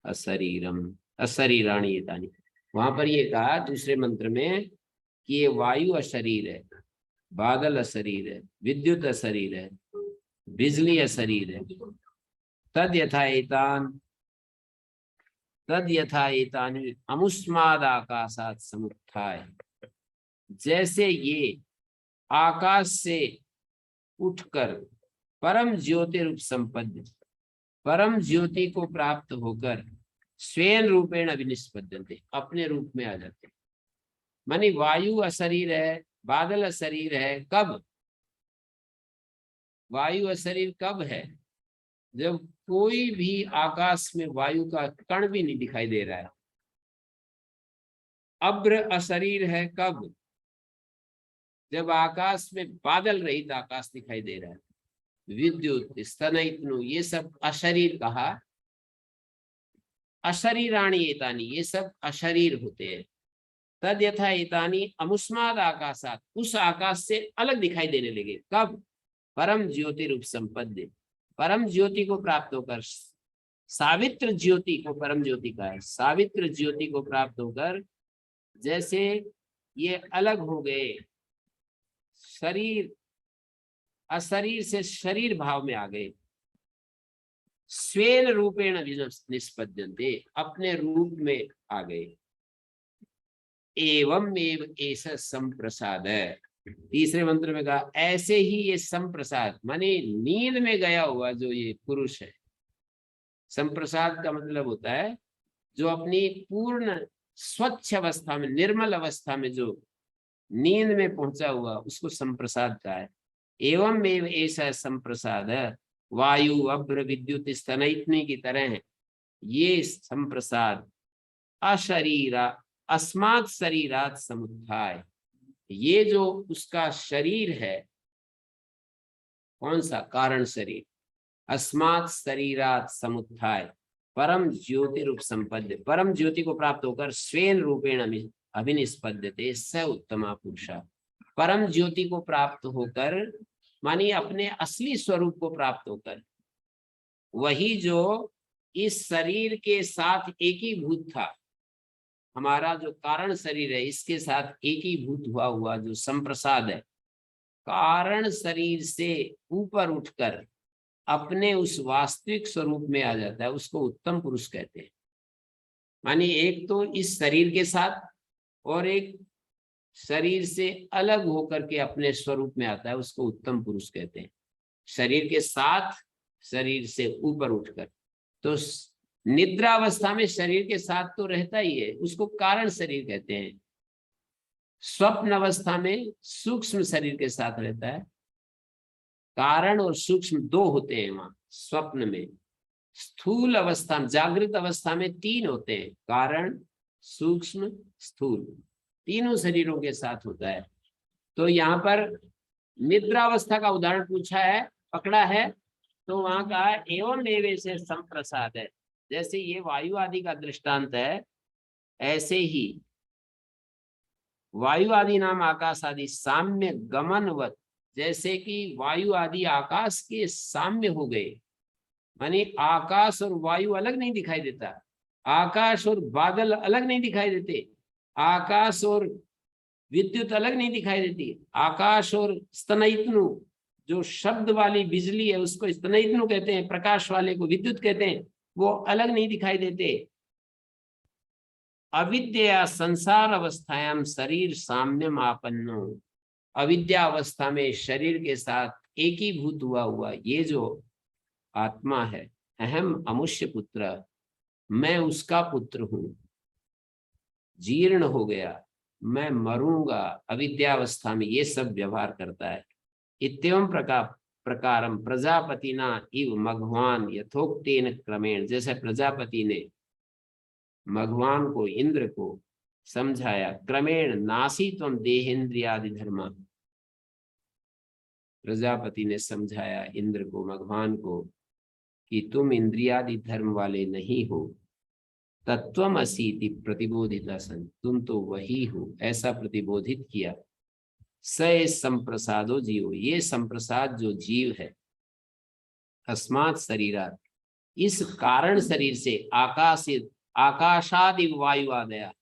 अशरीरम अशरीराणि एतानि। वहां पर ये कहा दूसरे मंत्र में कि ये वायु अशरीर है, बादल अशरीर है, विद्युत अशरीर है, बिजली अशरीर है। तद यथा एतानि अमुष्माद आकाशात् समुत्थाय। जैसे ये आकाश से उठकर परम ज्योति रूप संपन्न, परम ज्योति को प्राप्त होकर स्वयं रूपेण अभिनिष्पद्यन्ते, अपने रूप में आ जाते। मानी वायु अशरीर है, बादल अशरीर है। कब वायु अशरीर कब है? जब कोई भी आकाश में वायु का कण भी नहीं दिखाई दे रहा है। अभ्र अशरीर है कब? जब आकाश में बादल रहित आकाश दिखाई दे रहा है। विद्युत स्तनयित्नु, ये सब अशरीर कहा। अशरीराणि एतानि, ये सब अशरीर होते हैं। तद यथा एतानि अमुष्माद आकाशात्, उस आकाश से अलग दिखाई देने लगे। कब? परम ज्योति रूप संपद्य, परम ज्योति को प्राप्त होकर, सावित्र ज्योति को परम ज्योति का है, सावित्र ज्योति को प्राप्त होकर जैसे ये अलग हो गए, शरीर अशरीर से शरीर भाव में आ गए। स्वेन रूपेण निष्पद्यन्ते, अपने रूप में आ गए। एवं एव ऐसा संप्रसाद है। तीसरे मंत्र में कहा ऐसे ही ये संप्रसाद, माने नींद में गया हुआ जो ये पुरुष है। संप्रसाद का मतलब होता है जो अपनी पूर्ण स्वच्छ अवस्था में, निर्मल अवस्था में जो नींद में पहुंचा हुआ, उसको संप्रसाद कहा है। एवं एव ऐसा संप्रसाद है। वायु अभ्र विद्युत स्तनयित्नि की तरह है ये संप्रसाद। अशरीरा अस्मात् शरीरात् समुत्थाय, ये जो उसका शरीर है, कौन सा? कारण शरीर। अस्मात् शरीरात् समुत्थाय परम ज्योति रूप संपद्य, परम ज्योति को प्राप्त होकर स्वेन रूपेण अभिनिष्पद्यते स उत्तमा पुरुषा। परम ज्योति को प्राप्त होकर मानी अपने असली स्वरूप को प्राप्त होकर, वही जो इस शरीर के साथ एकीभूत था, हमारा जो कारण शरीर है इसके साथ एकीभूत हुआ जो संप्रसाद है, कारण शरीर से ऊपर उठकर अपने उस वास्तविक स्वरूप में आ जाता है, उसको उत्तम पुरुष कहते हैं। मानी एक तो इस शरीर के साथ और एक शरीर से अलग होकर के अपने स्वरूप में आता है, उसको उत्तम पुरुष कहते हैं। शरीर के साथ, शरीर से ऊपर उठकर। तो निद्रा अवस्था में शरीर के साथ तो रहता ही है, उसको कारण शरीर कहते हैं। स्वप्न अवस्था में सूक्ष्म शरीर के साथ रहता है। कारण और सूक्ष्म दो होते हैं वहां स्वप्न में। स्थूल अवस्था में, जागृत अवस्था में 3 होते हैं, कारण, सूक्ष्म, स्थूल, तीनों शरीरों के साथ होता है। तो यहाँ पर निद्रा अवस्था का उदाहरण पूछा है, पकड़ा है, तो वहां कहा एवं एवे से संप्रसाद है। जैसे ये वायु आदि का दृष्टांत है, ऐसे ही वायु आदि नाम आकाश आदि साम्य गमनवत, जैसे कि वायु आदि आकाश के साम्य हो गए। माने आकाश और वायु अलग नहीं दिखाई देता, आकाश और बादल अलग नहीं दिखाई देते, आकाश और विद्युत अलग नहीं दिखाई देती, आकाश और स्तनयित्नु, जो शब्द वाली बिजली है उसको स्तनयित्नु कहते हैं, प्रकाश वाले को विद्युत कहते हैं, वो अलग नहीं दिखाई देते। अविद्या संसार अवस्थायाम शरीर साम्यम आपन्नो, अविद्या अवस्था में शरीर के साथ एकीभूत हुआ ये जो आत्मा है, अहम अमुष्य पुत्र, मैं उसका पुत्र हूं, जीर्ण हो गया, मैं मरूंगा, अविद्यावस्था में ये सब व्यवहार करता है। इत्येवं प्रकारम प्रजापतिना इव मघवान यथोक्तेन क्रमेण, जैसे प्रजापति ने मघवान को, इंद्र को समझाया, क्रमेण नासी त्वम देहेन्द्रियादि धर्मा, प्रजापति ने समझाया इंद्र को, मघवान को कि तुम इंद्रियादि धर्म वाले नहीं हो, तत्वम असीति प्रतिबोधिता सन, तुम तो वही हो, ऐसा प्रतिबोधित किया। स संप्रसादो जीवो, ये संप्रसाद जो जीव है, अस्मात् शरीरात्, इस कारण शरीर से, आकाशादि वायु आदया,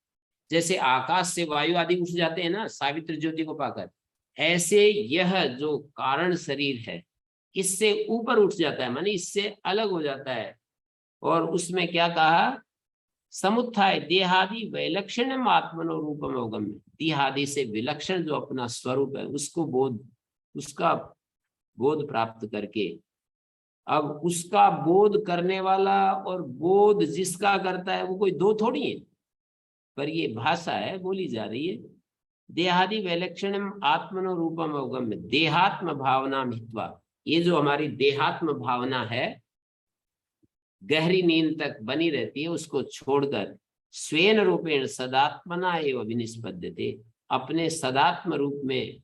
जैसे आकाश से वायु आदि उठ जाते हैं ना सावित्र ज्योति को पाकर, ऐसे यह जो कारण शरीर है इससे ऊपर उठ जाता है, माने इससे अलग हो जाता है। और उसमें क्या कहा, समुत्थाय देहादि वैलक्षण्यम आत्मनो रूपम अवगम्य, देहादि से विलक्षण जो अपना स्वरूप है उसको उसका बोध प्राप्त करके, अब उसका बोध करने वाला और बोध जिसका करता है वो कोई दो थोड़ी है, पर ये भाषा है, बोली जा रही है। देहादि वैलक्षण्यम आत्मनो रूपम अवगम्य, देहात्म भावना हित्वा, ये जो हमारी देहात्म भावना है गहरी नींद तक बनी रहती है, उसको छोड़कर स्वेन रूपेण सदात्मना एवं विनिष्पद्यते, अपने सदात्म रूप में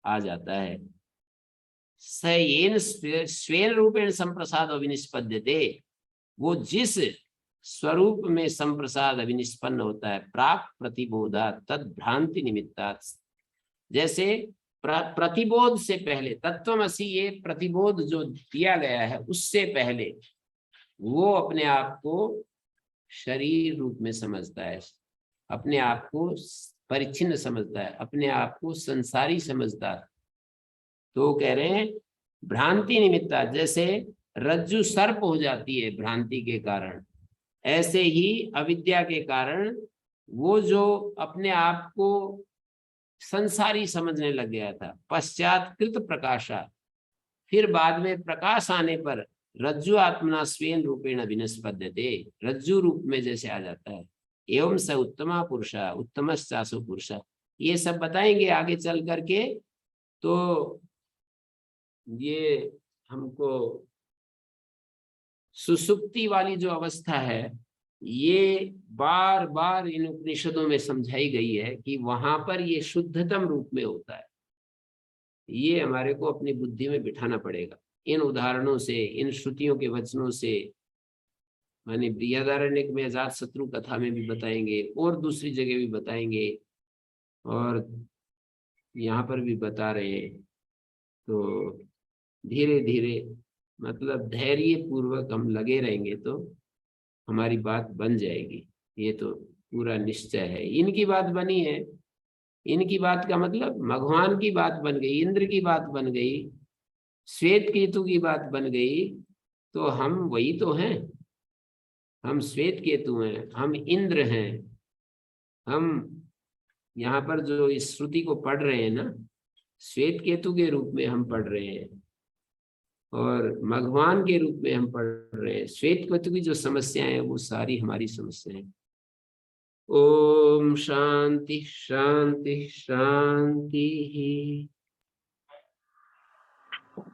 आ जाता है। सयेन स्वेन रूपेण संप्रसाद अविनिष्पद्यते, वो जिस स्वरूप में संप्रसाद अविनिष्पन्न होता है, प्राक प्रतिबोधा तद भ्रांति निमित्तात्, जैसे प्रतिबोध से पहले, तत्वमसि ये प्रतिबोध जो दिया गया है उससे पहले वो अपने आप को शरीर रूप में समझता है, अपने आप को परिच्छिन्न समझता है, अपने आप को संसारी समझता है। तो कह रहे हैं भ्रांति निमित्ता, जैसे रज्जु सर्प हो जाती है भ्रांति के कारण, ऐसे ही अविद्या के कारण वो जो अपने आप को संसारी समझने लग गया था, पश्चात कृत प्रकाशा, फिर बाद में प्रकाश आने पर रज्जु आत्मना स्वेन रूपेण विनिष्पद्यते, रज्जु रूप में जैसे आ जाता है। एवं स उत्तमा पुरुषा उत्तमश्चासु पुरुषा, ये सब बताएंगे आगे चल करके। तो ये हमको सुसुप्ति वाली जो अवस्था है ये बार बार इन उपनिषदों में समझाई गई है कि वहां पर ये शुद्धतम रूप में होता है। ये हमारे को अपनी बुद्धि में बिठाना पड़ेगा, इन उदाहरणों से, इन श्रुतियों के वचनों से। माने बृहदारण्यक में अजात शत्रु कथा में भी बताएंगे और दूसरी जगह भी बताएंगे और यहाँ पर भी बता रहे हैं। तो धीरे धीरे मतलब धैर्य पूर्वक हम लगे रहेंगे तो हमारी बात बन जाएगी, ये तो पूरा निश्चय है। इनकी बात बनी है, इनकी बात का मतलब भगवान की बात बन गई, इंद्र की बात बन गई, श्वेत केतु की बात बन गई, तो हम वही तो हैं, हम श्वेत केतु हैं, हम इंद्र हैं। हम यहाँ पर जो इस श्रुति को पढ़ रहे हैं ना, श्वेत केतु के रूप में हम पढ़ रहे हैं और भगवान के रूप में हम पढ़ रहे हैं। श्वेत केतु की जो समस्याएं हैं वो सारी हमारी समस्याएं। ओम शांति शांति शांति।